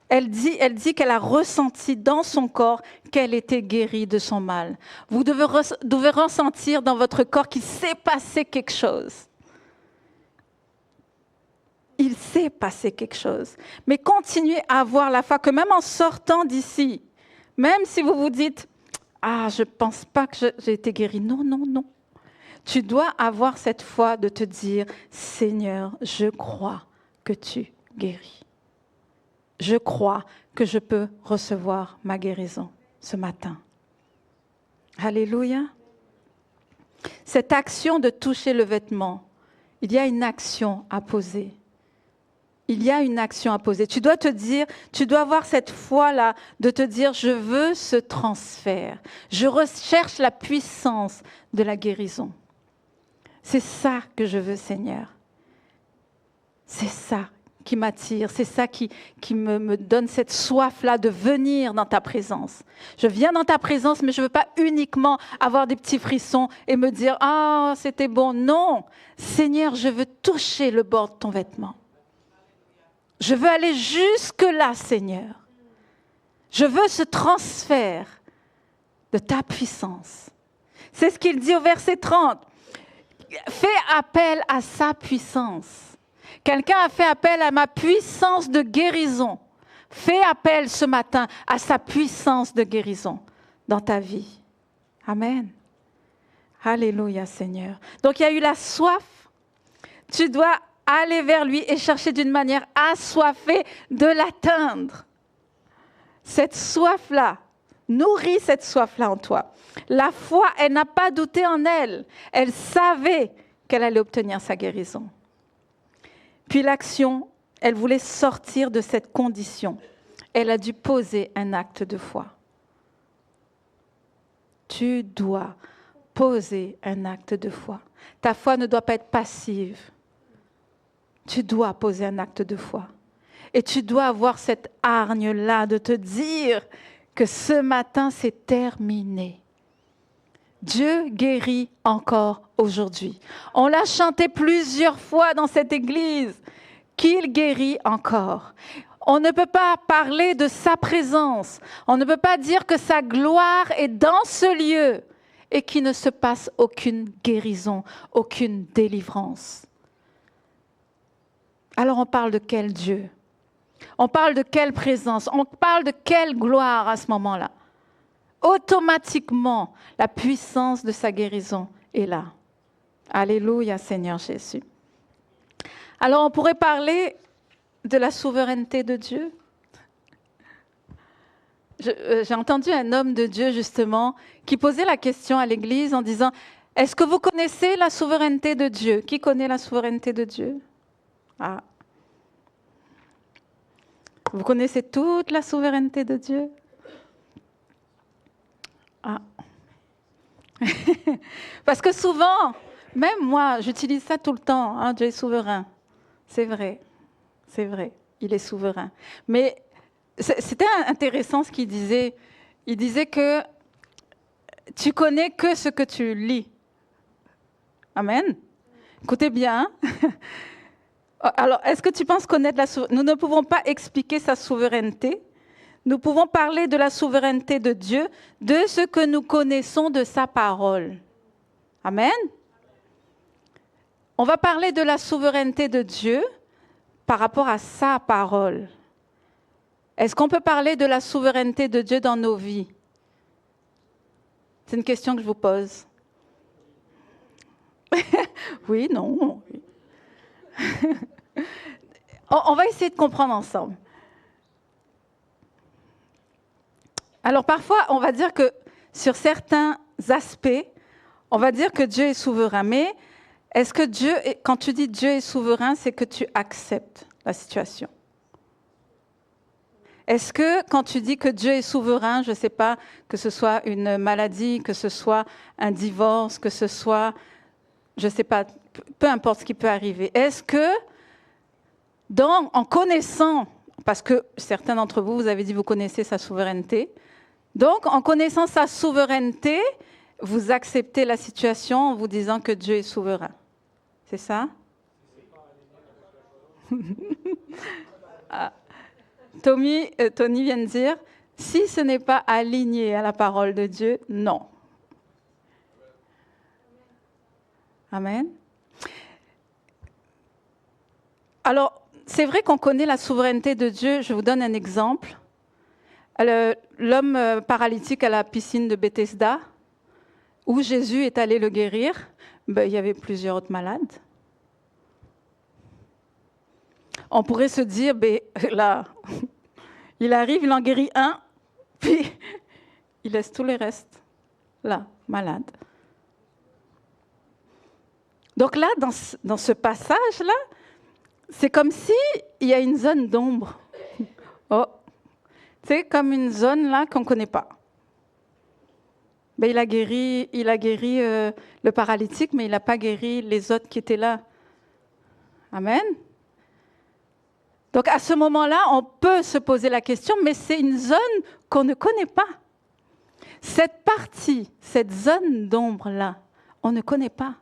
Elle dit qu'elle a ressenti dans son corps qu'elle était guérie de son mal. Vous devez ressentir dans votre corps qu'il s'est passé quelque chose. Il s'est passé quelque chose. Mais continuez à avoir la foi que même en sortant d'ici, même si vous vous dites « Ah, je ne pense pas que j'ai été guérie. » Non, non, non. Tu dois avoir cette foi de te dire « Seigneur, je crois que tu guéris. Je crois que je peux recevoir ma guérison ce matin. » Alléluia. Cette action de toucher le vêtement, il y a une action à poser. Il y a une action à poser. Tu dois te dire, tu dois avoir cette foi-là de te dire, je veux ce transfert. Je recherche la puissance de la guérison. C'est ça que je veux, Seigneur. C'est ça qui m'attire, c'est ça qui me donne cette soif-là de venir dans ta présence. Je viens dans ta présence, mais je ne veux pas uniquement avoir des petits frissons et me dire « Ah, c'était bon ». Non, Seigneur, je veux toucher le bord de ton vêtement. Je veux aller jusque-là, Seigneur. Je veux ce transfert de ta puissance. C'est ce qu'il dit au verset 30. Fais appel à sa puissance. Quelqu'un a fait appel à ma puissance de guérison. Fais appel ce matin à sa puissance de guérison dans ta vie. Amen. Alléluia, Seigneur. Donc, il y a eu la soif. Tu dois aller vers lui et chercher d'une manière assoiffée de l'atteindre. Cette soif-là, nourris cette soif-là en toi. La foi, elle n'a pas douté en elle. Elle savait qu'elle allait obtenir sa guérison. Puis l'action, elle voulait sortir de cette condition. Elle a dû poser un acte de foi. Tu dois poser un acte de foi. Ta foi ne doit pas être passive. Tu dois poser un acte de foi. Et tu dois avoir cette hargne-là de te dire que ce matin, c'est terminé. Dieu guérit encore aujourd'hui. On l'a chanté plusieurs fois dans cette église, qu'il guérit encore. On ne peut pas parler de sa présence. On ne peut pas dire que sa gloire est dans ce lieu et qu'il ne se passe aucune guérison, aucune délivrance. Alors on parle de quel Dieu? On parle de quelle présence? On parle de quelle gloire à ce moment-là? Automatiquement, la puissance de sa guérison est là. Alléluia, Seigneur Jésus. Alors, on pourrait parler de la souveraineté de Dieu. J'ai entendu un homme de Dieu, justement, qui posait la question à l'Église en disant, « Est-ce que vous connaissez la souveraineté de Dieu? Qui connaît la souveraineté de Dieu? » Ah. Vous connaissez toute la souveraineté de Dieu? Ah. Parce que souvent, même moi, j'utilise ça tout le temps, hein, Dieu est souverain. C'est vrai, il est souverain. Mais c'était intéressant ce qu'il disait. Il disait que tu connais que ce que tu lis. Amen. Écoutez bien. Alors, est-ce que tu penses connaître la souveraineté? Nous ne pouvons pas expliquer sa souveraineté. Nous pouvons parler de la souveraineté de Dieu, de ce que nous connaissons de sa parole. Amen. On va parler de la souveraineté de Dieu par rapport à sa parole. Est-ce qu'on peut parler de la souveraineté de Dieu dans nos vies? C'est une question que je vous pose. Oui, non. On va essayer de comprendre ensemble. Alors parfois, on va dire que sur certains aspects, on va dire que Dieu est souverain. Mais est-ce que quand tu dis Dieu est souverain, c'est que tu acceptes la situation? Est-ce que quand tu dis que Dieu est souverain, je ne sais pas, que ce soit une maladie, que ce soit un divorce, que ce soit, je ne sais pas, peu importe ce qui peut arriver, est-ce que en connaissant, parce que certains d'entre vous, vous avez dit vous connaissez sa souveraineté, donc en connaissant sa souveraineté, vous acceptez la situation en vous disant que Dieu est souverain. C'est ça? Ah. Tony vient de dire, si ce n'est pas aligné à la parole de Dieu, non. Amen. Alors, c'est vrai qu'on connaît la souveraineté de Dieu. Je vous donne un exemple. L'homme paralytique à la piscine de Bethesda, où Jésus est allé le guérir, il y avait plusieurs autres malades. On pourrait se dire, là, il arrive, il en guérit un, puis il laisse tous les restes, là, malades. Donc là, dans ce passage-là, c'est comme s'il y a une zone d'ombre. Oh, c'est comme une zone là qu'on ne connaît pas. Il a guéri le paralytique, mais il n'a pas guéri les autres qui étaient là. Amen. Donc à ce moment-là, on peut se poser la question, mais c'est une zone qu'on ne connaît pas. Cette partie, cette zone d'ombre-là, on ne connaît pas.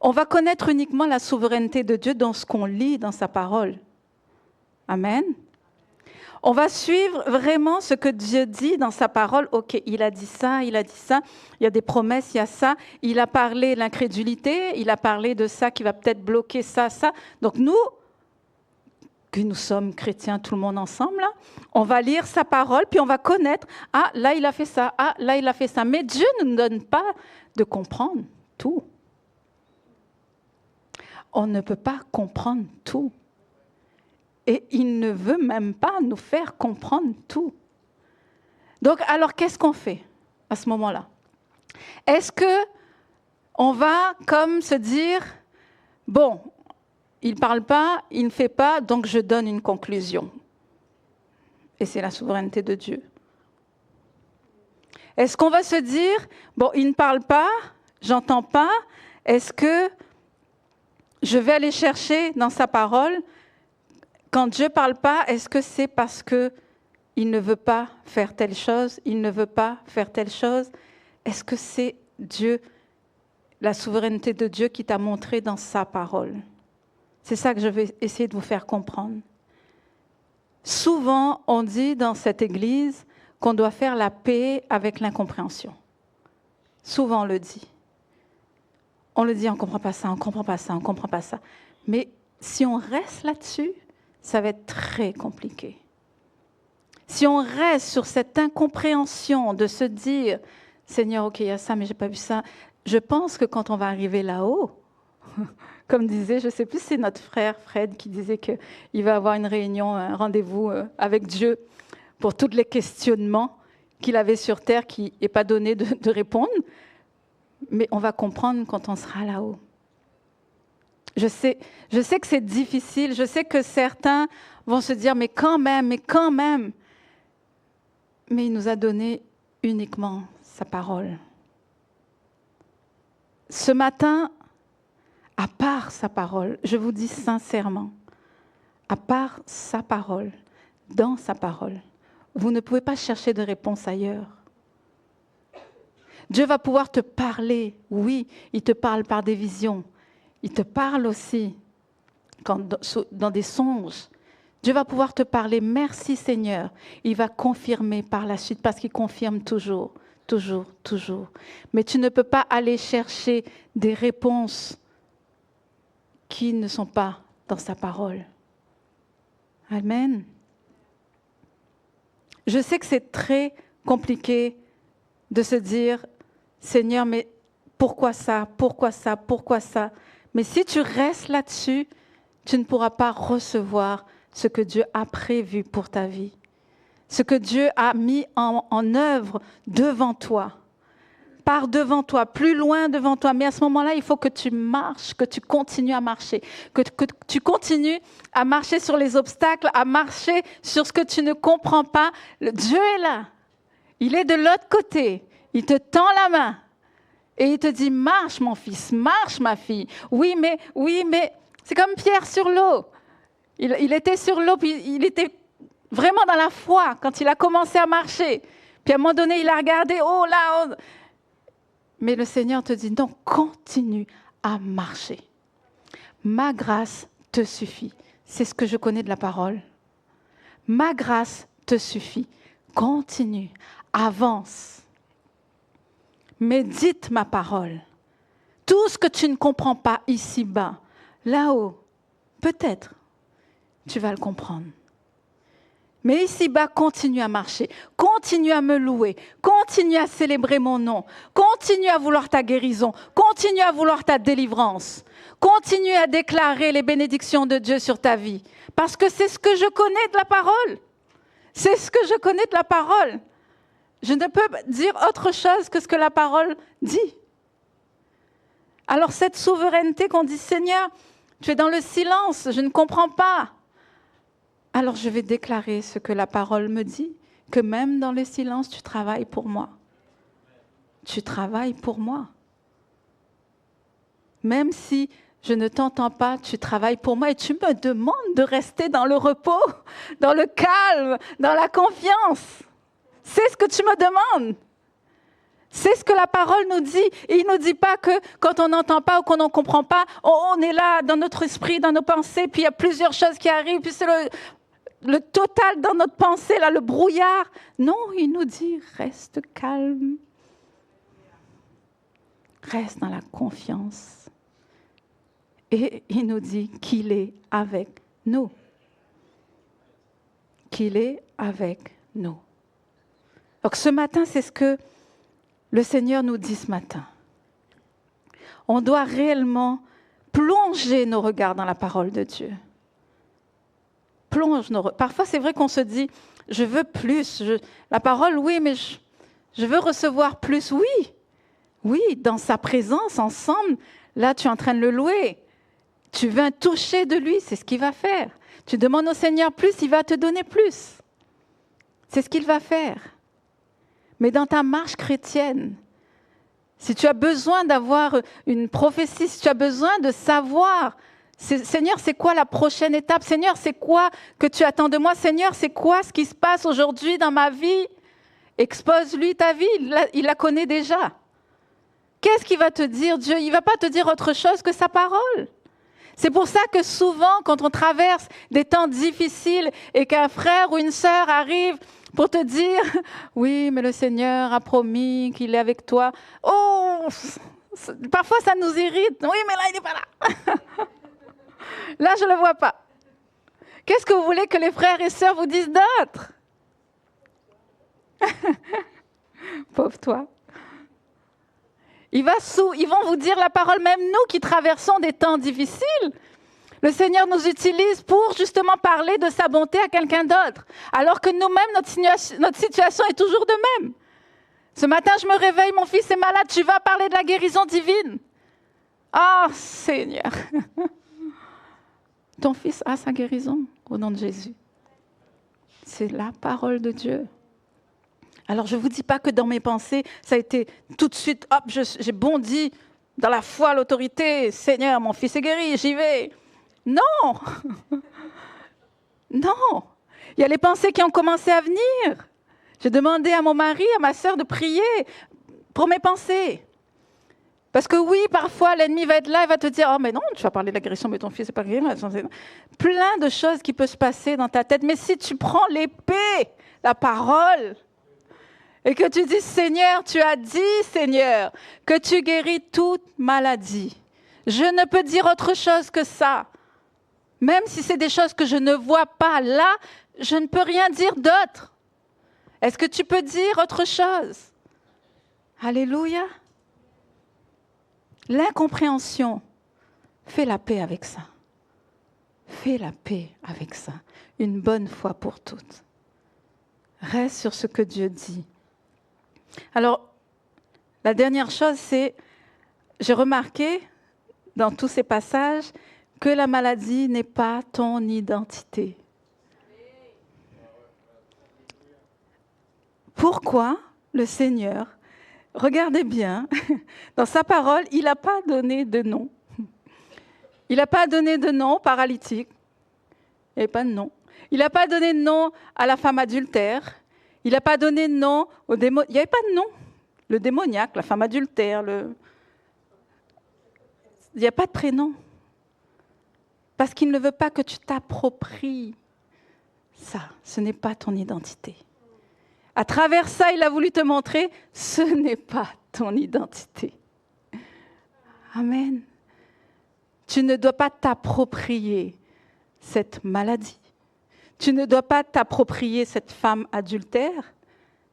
On va connaître uniquement la souveraineté de Dieu dans ce qu'on lit dans sa parole. Amen. On va suivre vraiment ce que Dieu dit dans sa parole. Ok, il a dit ça, il y a des promesses, il y a ça. Il a parlé de l'incrédulité, il a parlé de ça qui va peut-être bloquer ça. Donc nous, que nous sommes chrétiens, tout le monde ensemble, là, on va lire sa parole, puis on va connaître, ah, là il a fait ça, ah, là il a fait ça. Mais Dieu ne nous donne pas de comprendre tout. on ne peut pas comprendre tout. Et il ne veut même pas nous faire comprendre tout. Donc, alors, qu'est-ce qu'on fait à ce moment-là? Est-ce qu'on va comme se dire, bon, il ne parle pas, il ne fait pas, donc je donne une conclusion. Et c'est la souveraineté de Dieu. Est-ce qu'on va se dire, bon, il ne parle pas, j'entends pas, est-ce que je vais aller chercher dans sa parole, quand Dieu ne parle pas, est-ce que c'est parce qu'il ne veut pas faire telle chose, il ne veut pas faire telle chose? Est-ce que c'est Dieu, la souveraineté de Dieu qui t'a montré dans sa parole? C'est ça que je vais essayer de vous faire comprendre. Souvent, on dit dans cette église qu'on doit faire la paix avec l'incompréhension. Souvent, on le dit. On le dit, on ne comprend pas ça, on ne comprend pas ça, on ne comprend pas ça. Mais si on reste là-dessus, ça va être très compliqué. Si on reste sur cette incompréhension de se dire, Seigneur, ok, il y a ça, mais je n'ai pas vu ça. Je pense que quand on va arriver là-haut, comme disait, je ne sais plus si c'est notre frère Fred qui disait qu'il va avoir une réunion, un rendez-vous avec Dieu pour tous les questionnements qu'il avait sur terre qui n'est pas donné de répondre. Mais on va comprendre quand on sera là-haut. Je sais que c'est difficile, je sais que certains vont se dire, mais quand même. Mais il nous a donné uniquement sa parole. Ce matin, à part sa parole, je vous dis sincèrement, à part sa parole, dans sa parole, vous ne pouvez pas chercher de réponse ailleurs. Dieu va pouvoir te parler, oui, il te parle par des visions, il te parle aussi dans des songes. Dieu va pouvoir te parler, merci Seigneur, il va confirmer par la suite, parce qu'il confirme toujours. Mais tu ne peux pas aller chercher des réponses qui ne sont pas dans sa parole. Amen. Je sais que c'est très compliqué de se dire, Seigneur, mais pourquoi ça? Mais si tu restes là-dessus, tu ne pourras pas recevoir ce que Dieu a prévu pour ta vie. Ce que Dieu a mis en œuvre devant toi. Par devant toi, plus loin devant toi. Mais à ce moment-là, il faut que tu marches, que tu continues à marcher. Que tu continues à marcher sur les obstacles, à marcher sur ce que tu ne comprends pas. Dieu est là. Il est de l'autre côté. Il te tend la main. Et il te dit, marche mon fils, marche ma fille. Oui, mais c'est comme Pierre sur l'eau. Il était sur l'eau, puis il était vraiment dans la foi quand il a commencé à marcher. Puis à un moment donné, il a regardé, oh là, oh. Mais le Seigneur te dit, non, continue à marcher. Ma grâce te suffit. C'est ce que je connais de la parole. Ma grâce te suffit. Continue, avance. Médite ma parole. Tout ce que tu ne comprends pas ici-bas, là-haut, peut-être, tu vas le comprendre. Mais ici-bas, continue à marcher, continue à me louer, continue à célébrer mon nom, continue à vouloir ta guérison, continue à vouloir ta délivrance, continue à déclarer les bénédictions de Dieu sur ta vie. Parce que c'est ce que je connais de la parole. C'est ce que je connais de la parole. Je ne peux dire autre chose que ce que la parole dit. Alors cette souveraineté qu'on dit, Seigneur, tu es dans le silence, je ne comprends pas. Alors je vais déclarer ce que la parole me dit, que même dans le silence, tu travailles pour moi. Tu travailles pour moi. Même si je ne t'entends pas, tu travailles pour moi et tu me demandes de rester dans le repos, dans le calme, dans la confiance. C'est ce que tu me demandes. C'est ce que la parole nous dit. Et il ne nous dit pas que quand on n'entend pas ou qu'on n'en comprend pas, on est là dans notre esprit, dans nos pensées, puis il y a plusieurs choses qui arrivent, puis c'est le total dans notre pensée, là, le brouillard. Non, il nous dit, reste calme. Reste dans la confiance. Et il nous dit qu'il est avec nous. Qu'il est avec nous. Donc ce matin, c'est ce que le Seigneur nous dit ce matin. On doit réellement plonger nos regards dans la parole de Dieu. Parfois, c'est vrai qu'on se dit, je veux plus. La parole, oui, mais je veux recevoir plus. Oui, dans sa présence, ensemble, là, tu es en train de le louer. Tu veux un toucher de lui, c'est ce qu'il va faire. Tu demandes au Seigneur plus, il va te donner plus. C'est ce qu'il va faire. Mais dans ta marche chrétienne, si tu as besoin d'avoir une prophétie, si tu as besoin de savoir, Seigneur, c'est quoi la prochaine étape? Seigneur, c'est quoi que tu attends de moi? Seigneur, c'est quoi ce qui se passe aujourd'hui dans ma vie? Expose-lui ta vie, il la connaît déjà. Qu'est-ce qu'il va te dire, Dieu? Il ne va pas te dire autre chose que sa parole. C'est pour ça que souvent, quand on traverse des temps difficiles et qu'un frère ou une sœur arrive pour te dire « Oui, mais le Seigneur a promis qu'il est avec toi. » Oh, parfois ça nous irrite. « Oui, mais là, il n'est pas là. » Là, je ne le vois pas. Qu'est-ce que vous voulez que les frères et sœurs vous disent d'autre? Pauvre toi. Ils vont vous dire la parole, même nous qui traversons des temps difficiles. Le Seigneur nous utilise pour justement parler de sa bonté à quelqu'un d'autre. Alors que nous-mêmes, notre situation est toujours de même. Ce matin, je me réveille, mon fils est malade, tu vas parler de la guérison divine. Ah, Seigneur. Ton fils a sa guérison au nom de Jésus. C'est la parole de Dieu. Alors, je ne vous dis pas que dans mes pensées, ça a été tout de suite, hop, j'ai bondi dans la foi, l'autorité. Seigneur, mon fils est guéri, j'y vais. Non. Non. Il y a les pensées qui ont commencé à venir. J'ai demandé à mon mari, à ma sœur de prier pour mes pensées. Parce que oui, parfois, l'ennemi va être là, il va te dire « Oh, mais non, tu vas parler de la guérison, mais ton fils n'est pas guéri. » Plein de choses qui peuvent se passer dans ta tête. Mais si tu prends l'épée, la parole, et que tu dis « Seigneur, tu as dit, Seigneur, que tu guéris toute maladie. Je ne peux dire autre chose que ça. Même si c'est des choses que je ne vois pas là, je ne peux rien dire d'autre. Est-ce que tu peux dire autre chose? » Alléluia. L'incompréhension, fais la paix avec ça. Fais la paix avec ça, une bonne fois pour toutes. Reste sur ce que Dieu dit. Alors, la dernière chose, c'est, j'ai remarqué dans tous ces passages que la maladie n'est pas ton identité. Pourquoi le Seigneur, regardez bien, dans sa parole, il n'a pas donné de nom. Il n'a pas donné de nom paralytique. Il n'y avait pas de nom. Il n'a pas donné de nom à la femme adultère. Il n'a pas donné de nom au démon. Il n'y avait pas de nom. Le démoniaque, la femme adultère, il n'y a pas de prénom. Parce qu'il ne veut pas que tu t'appropries ça. Ce n'est pas ton identité. À travers ça, il a voulu te montrer, ce n'est pas ton identité. Amen. Tu ne dois pas t'approprier cette maladie. Tu ne dois pas t'approprier cette femme adultère.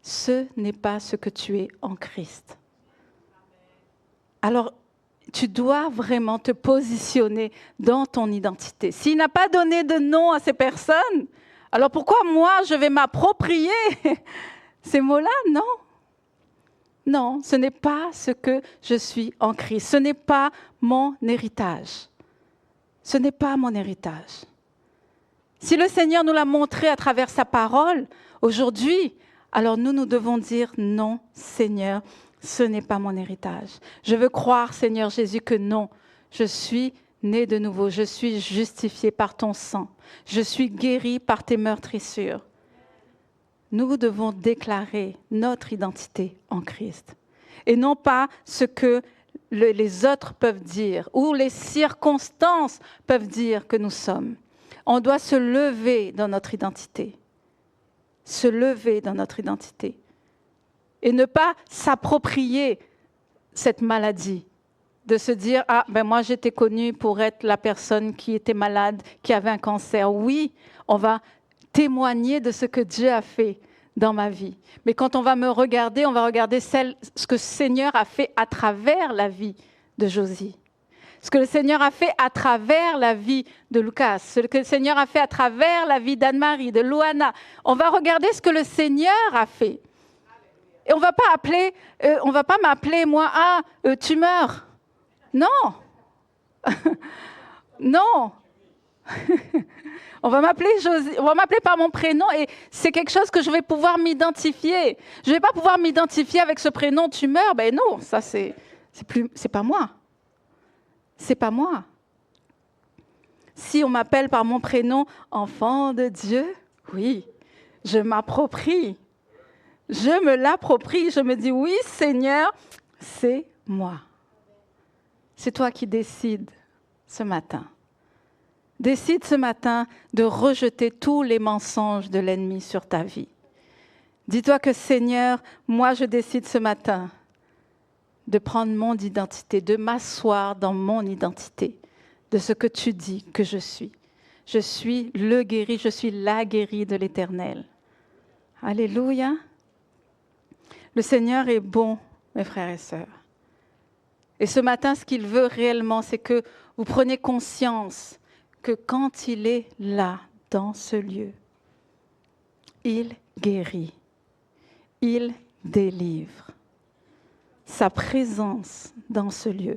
Ce n'est pas ce que tu es en Christ. Alors, tu dois vraiment te positionner dans ton identité. S'il n'a pas donné de nom à ces personnes, alors pourquoi moi, je vais m'approprier ces mots-là? Non. Non, ce n'est pas ce que je suis en Christ. Ce n'est pas mon héritage. Ce n'est pas mon héritage. Si le Seigneur nous l'a montré à travers sa parole, aujourd'hui, alors nous devons dire non, Seigneur, ce n'est pas mon héritage. Je veux croire, Seigneur Jésus, que non, je suis né de nouveau, je suis justifié par ton sang, je suis guéri par tes meurtrissures. Nous devons déclarer notre identité en Christ et non pas ce que les autres peuvent dire ou les circonstances peuvent dire que nous sommes. On doit se lever dans notre identité, se lever dans notre identité et ne pas s'approprier cette maladie, de se dire « Ah, ben moi j'étais connue pour être la personne qui était malade, qui avait un cancer. » Oui, on va témoigner de ce que Dieu a fait dans ma vie. Mais quand on va me regarder, on va regarder ce que le Seigneur a fait à travers la vie de Josie. Ce que le Seigneur a fait à travers la vie de Lucas, ce que le Seigneur a fait à travers la vie d'Anne-Marie, de Loana. On va regarder ce que le Seigneur a fait. Et on va pas m'appeler, moi, tu meurs. Non. Non. On va m'appeler par mon prénom et c'est quelque chose que je vais pouvoir m'identifier. Je ne vais pas pouvoir m'identifier avec ce prénom, tu meurs. Ben non, ça c'est pas moi. C'est pas moi. Si on m'appelle par mon prénom, enfant de Dieu, oui, je m'approprie. Je me l'approprie. Je me dis, oui, Seigneur, c'est moi. C'est toi qui décides ce matin. Décide ce matin de rejeter tous les mensonges de l'ennemi sur ta vie. Dis-toi que Seigneur, moi je décide ce matin de prendre mon identité, de m'asseoir dans mon identité, de ce que tu dis que je suis. Je suis le guéri, je suis la guérie de l'Éternel. Alléluia. Le Seigneur est bon, mes frères et sœurs. Et ce matin, ce qu'il veut réellement, c'est que vous preniez conscience que quand il est là, dans ce lieu, il guérit, il délivre. Sa présence dans ce lieu,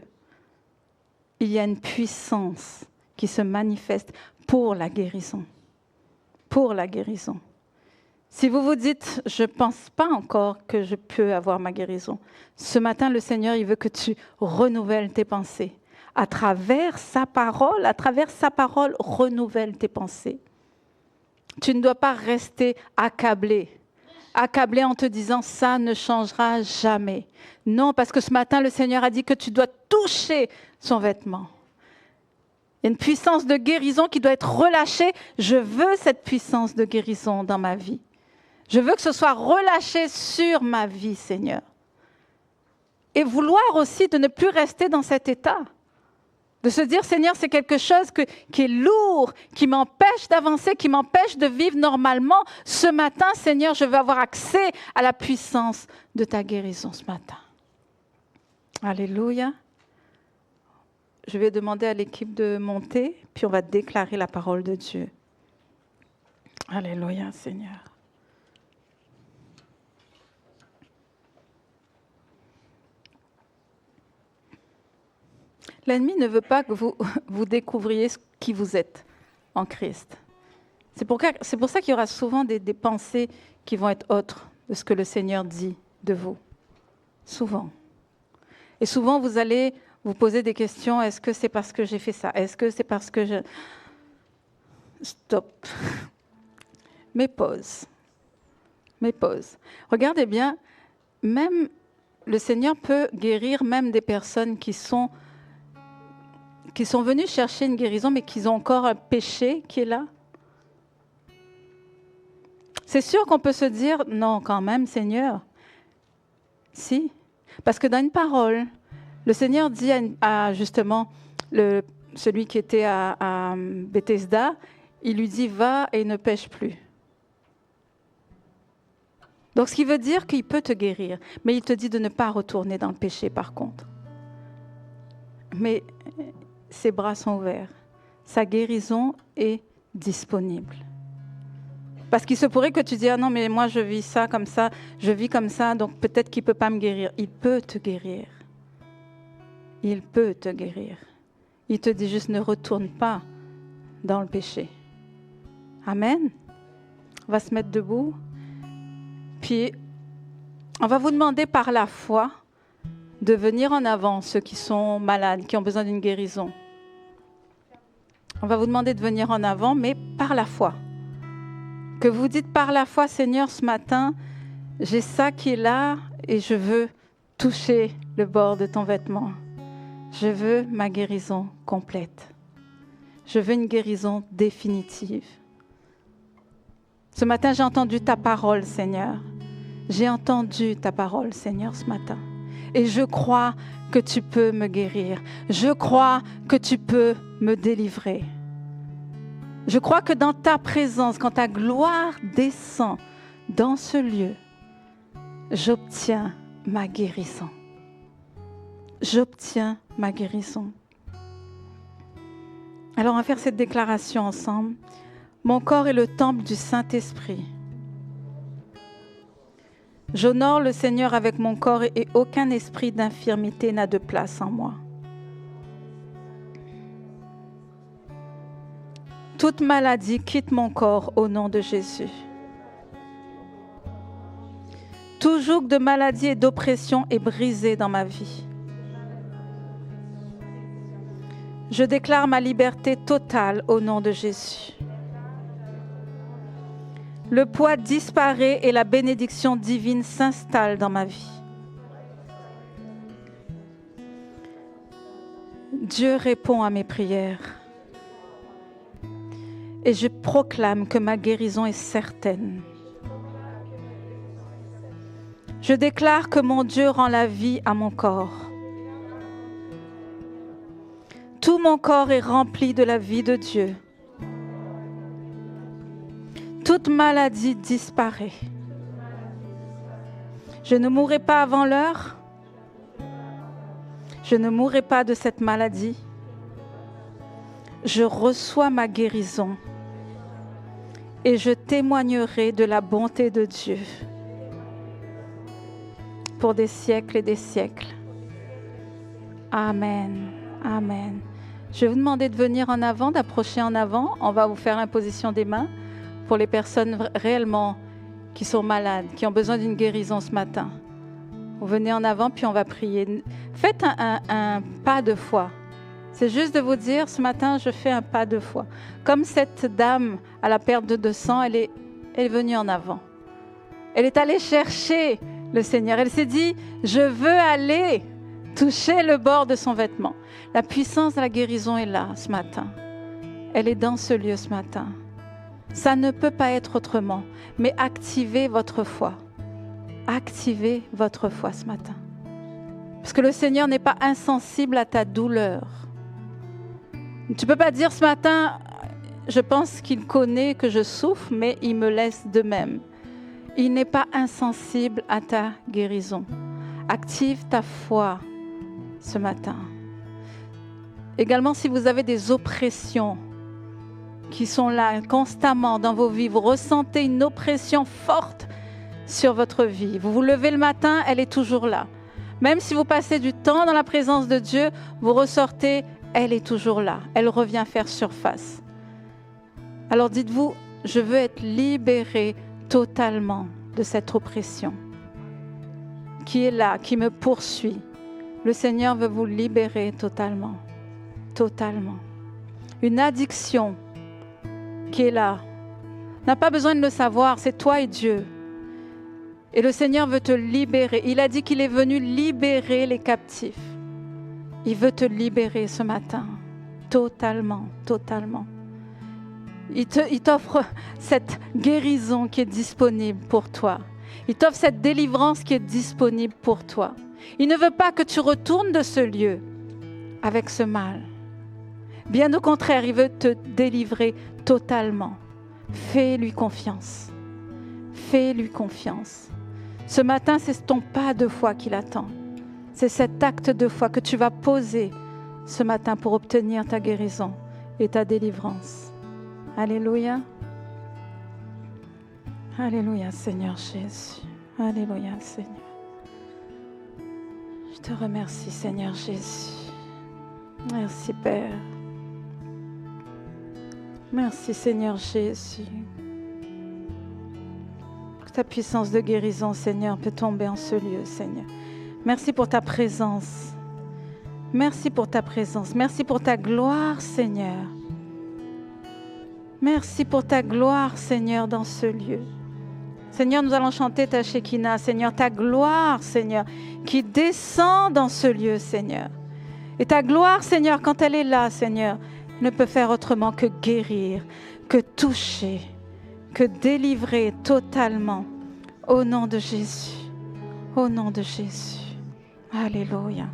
il y a une puissance qui se manifeste pour la guérison. Pour la guérison. Si vous vous dites, je ne pense pas encore que je peux avoir ma guérison, ce matin, le Seigneur, il veut que tu renouvelles tes pensées. À travers sa parole, renouvelle tes pensées. Tu ne dois pas rester accablé en te disant, ça ne changera jamais. Non, parce que ce matin, le Seigneur a dit que tu dois toucher son vêtement. Il y a une puissance de guérison qui doit être relâchée. Je veux cette puissance de guérison dans ma vie. Je veux que ce soit relâché sur ma vie, Seigneur. Et vouloir aussi de ne plus rester dans cet état. De se dire, Seigneur, c'est quelque chose qui est lourd, qui m'empêche d'avancer, qui m'empêche de vivre normalement. Ce matin, Seigneur, je veux avoir accès à la puissance de ta guérison ce matin. Alléluia. Je vais demander à l'équipe de monter, puis on va déclarer la parole de Dieu. Alléluia, Seigneur. L'ennemi ne veut pas que vous découvriez qui vous êtes en Christ. C'est pour ça qu'il y aura souvent des pensées qui vont être autres de ce que le Seigneur dit de vous. Souvent. Et souvent, vous allez vous poser des questions. Est-ce que c'est parce que j'ai fait ça? Est-ce que c'est parce que je... Stop. Mais pause. Regardez bien, même le Seigneur peut guérir même des personnes qui sont venus chercher une guérison, mais qui ont encore un péché qui est là. C'est sûr qu'on peut se dire, non, quand même, Seigneur. Si, parce que dans une parole, le Seigneur dit à justement, celui qui était à Bethesda, il lui dit, va et ne pêche plus. Donc, ce qui veut dire qu'il peut te guérir, mais il te dit de ne pas retourner dans le péché, par contre. Mais ses bras sont ouverts. Sa guérison est disponible. Parce qu'il se pourrait que tu dises, ah non, mais moi je vis ça comme ça, donc peut-être qu'il ne peut pas me guérir. Il peut te guérir. Il peut te guérir. Il te dit juste, ne retourne pas dans le péché. Amen. On va se mettre debout. Puis, on va vous demander par la foi de venir en avant, ceux qui sont malades, qui ont besoin d'une guérison. On va vous demander de venir en avant, mais par la foi. Que vous dites par la foi, Seigneur, ce matin, j'ai ça qui est là et je veux toucher le bord de ton vêtement. Je veux ma guérison complète. Je veux une guérison définitive. Ce matin, j'ai entendu ta parole, Seigneur. J'ai entendu ta parole, Seigneur, ce matin. Et je crois que tu peux me guérir. Je crois que tu peux me délivrer. Je crois que dans ta présence, quand ta gloire descend dans ce lieu, j'obtiens ma guérison. J'obtiens ma guérison. Alors on va faire cette déclaration ensemble. Mon corps est le temple du Saint-Esprit. J'honore le Seigneur avec mon corps et aucun esprit d'infirmité n'a de place en moi. Toute maladie quitte mon corps au nom de Jésus. Tout joug de maladie et d'oppression est brisé dans ma vie. Je déclare ma liberté totale au nom de Jésus. Le poids disparaît et la bénédiction divine s'installe dans ma vie. Dieu répond à mes prières. Et je proclame que ma guérison est certaine. Je déclare que mon Dieu rend la vie à mon corps. Tout mon corps est rempli de la vie de Dieu. Toute maladie disparaît. Je ne mourrai pas avant l'heure. Je ne mourrai pas de cette maladie. Je reçois ma guérison et je témoignerai de la bonté de Dieu pour des siècles et des siècles. Amen. Amen. Je vais vous demander de venir en avant, d'approcher en avant. On va vous faire l'imposition des mains pour les personnes réellement qui sont malades, qui ont besoin d'une guérison ce matin. Vous venez en avant, puis on va prier. Faites un pas de foi. C'est juste de vous dire, ce matin, je fais un pas de foi. Comme cette dame à la perte de sang, elle est venue en avant. Elle est allée chercher le Seigneur. Elle s'est dit, je veux aller toucher le bord de son vêtement. La puissance de la guérison est là ce matin. Elle est dans ce lieu ce matin. Ça ne peut pas être autrement, mais activez votre foi. Activez votre foi ce matin. Parce que le Seigneur n'est pas insensible à ta douleur. Tu ne peux pas dire ce matin, je pense qu'il connaît que je souffre, mais il me laisse de même. Il n'est pas insensible à ta guérison. Active ta foi ce matin. Également, si vous avez des oppressions qui sont là constamment dans vos vies, vous ressentez une oppression forte sur votre vie. Vous vous levez le matin, elle est toujours là. Même si vous passez du temps dans la présence de Dieu, vous ressortez, elle est toujours là. Elle revient faire surface. Alors dites-vous, je veux être libérée totalement de cette oppression qui est là, qui me poursuit. Le Seigneur veut vous libérer totalement. Totalement. Une addiction qui est là. N'a pas besoin de le savoir, c'est toi et Dieu. Et le Seigneur veut te libérer. Il a dit qu'il est venu libérer les captifs. Il veut te libérer ce matin. Totalement, totalement. Il t'offre cette guérison qui est disponible pour toi. Il t'offre cette délivrance qui est disponible pour toi. Il ne veut pas que tu retournes de ce lieu avec ce mal. Bien au contraire, il veut te délivrer totalement. Fais-lui confiance. Fais-lui confiance. Ce matin, c'est ton pas de foi qui l'attend. C'est cet acte de foi que tu vas poser ce matin pour obtenir ta guérison et ta délivrance. Alléluia. Alléluia, Seigneur Jésus. Alléluia, Seigneur. Je te remercie, Seigneur Jésus. Merci, Père. Merci, Seigneur Jésus. Que ta puissance de guérison, Seigneur, peut tomber en ce lieu, Seigneur. Merci pour ta présence. Merci pour ta présence. Merci pour ta gloire, Seigneur. Merci pour ta gloire, Seigneur, dans ce lieu. Seigneur, nous allons chanter ta Shekinah, Seigneur, ta gloire, Seigneur, qui descend dans ce lieu, Seigneur. Et ta gloire, Seigneur, quand elle est là, Seigneur, ne peut faire autrement que guérir, que toucher, que délivrer totalement. Au nom de Jésus. Au nom de Jésus. Alléluia.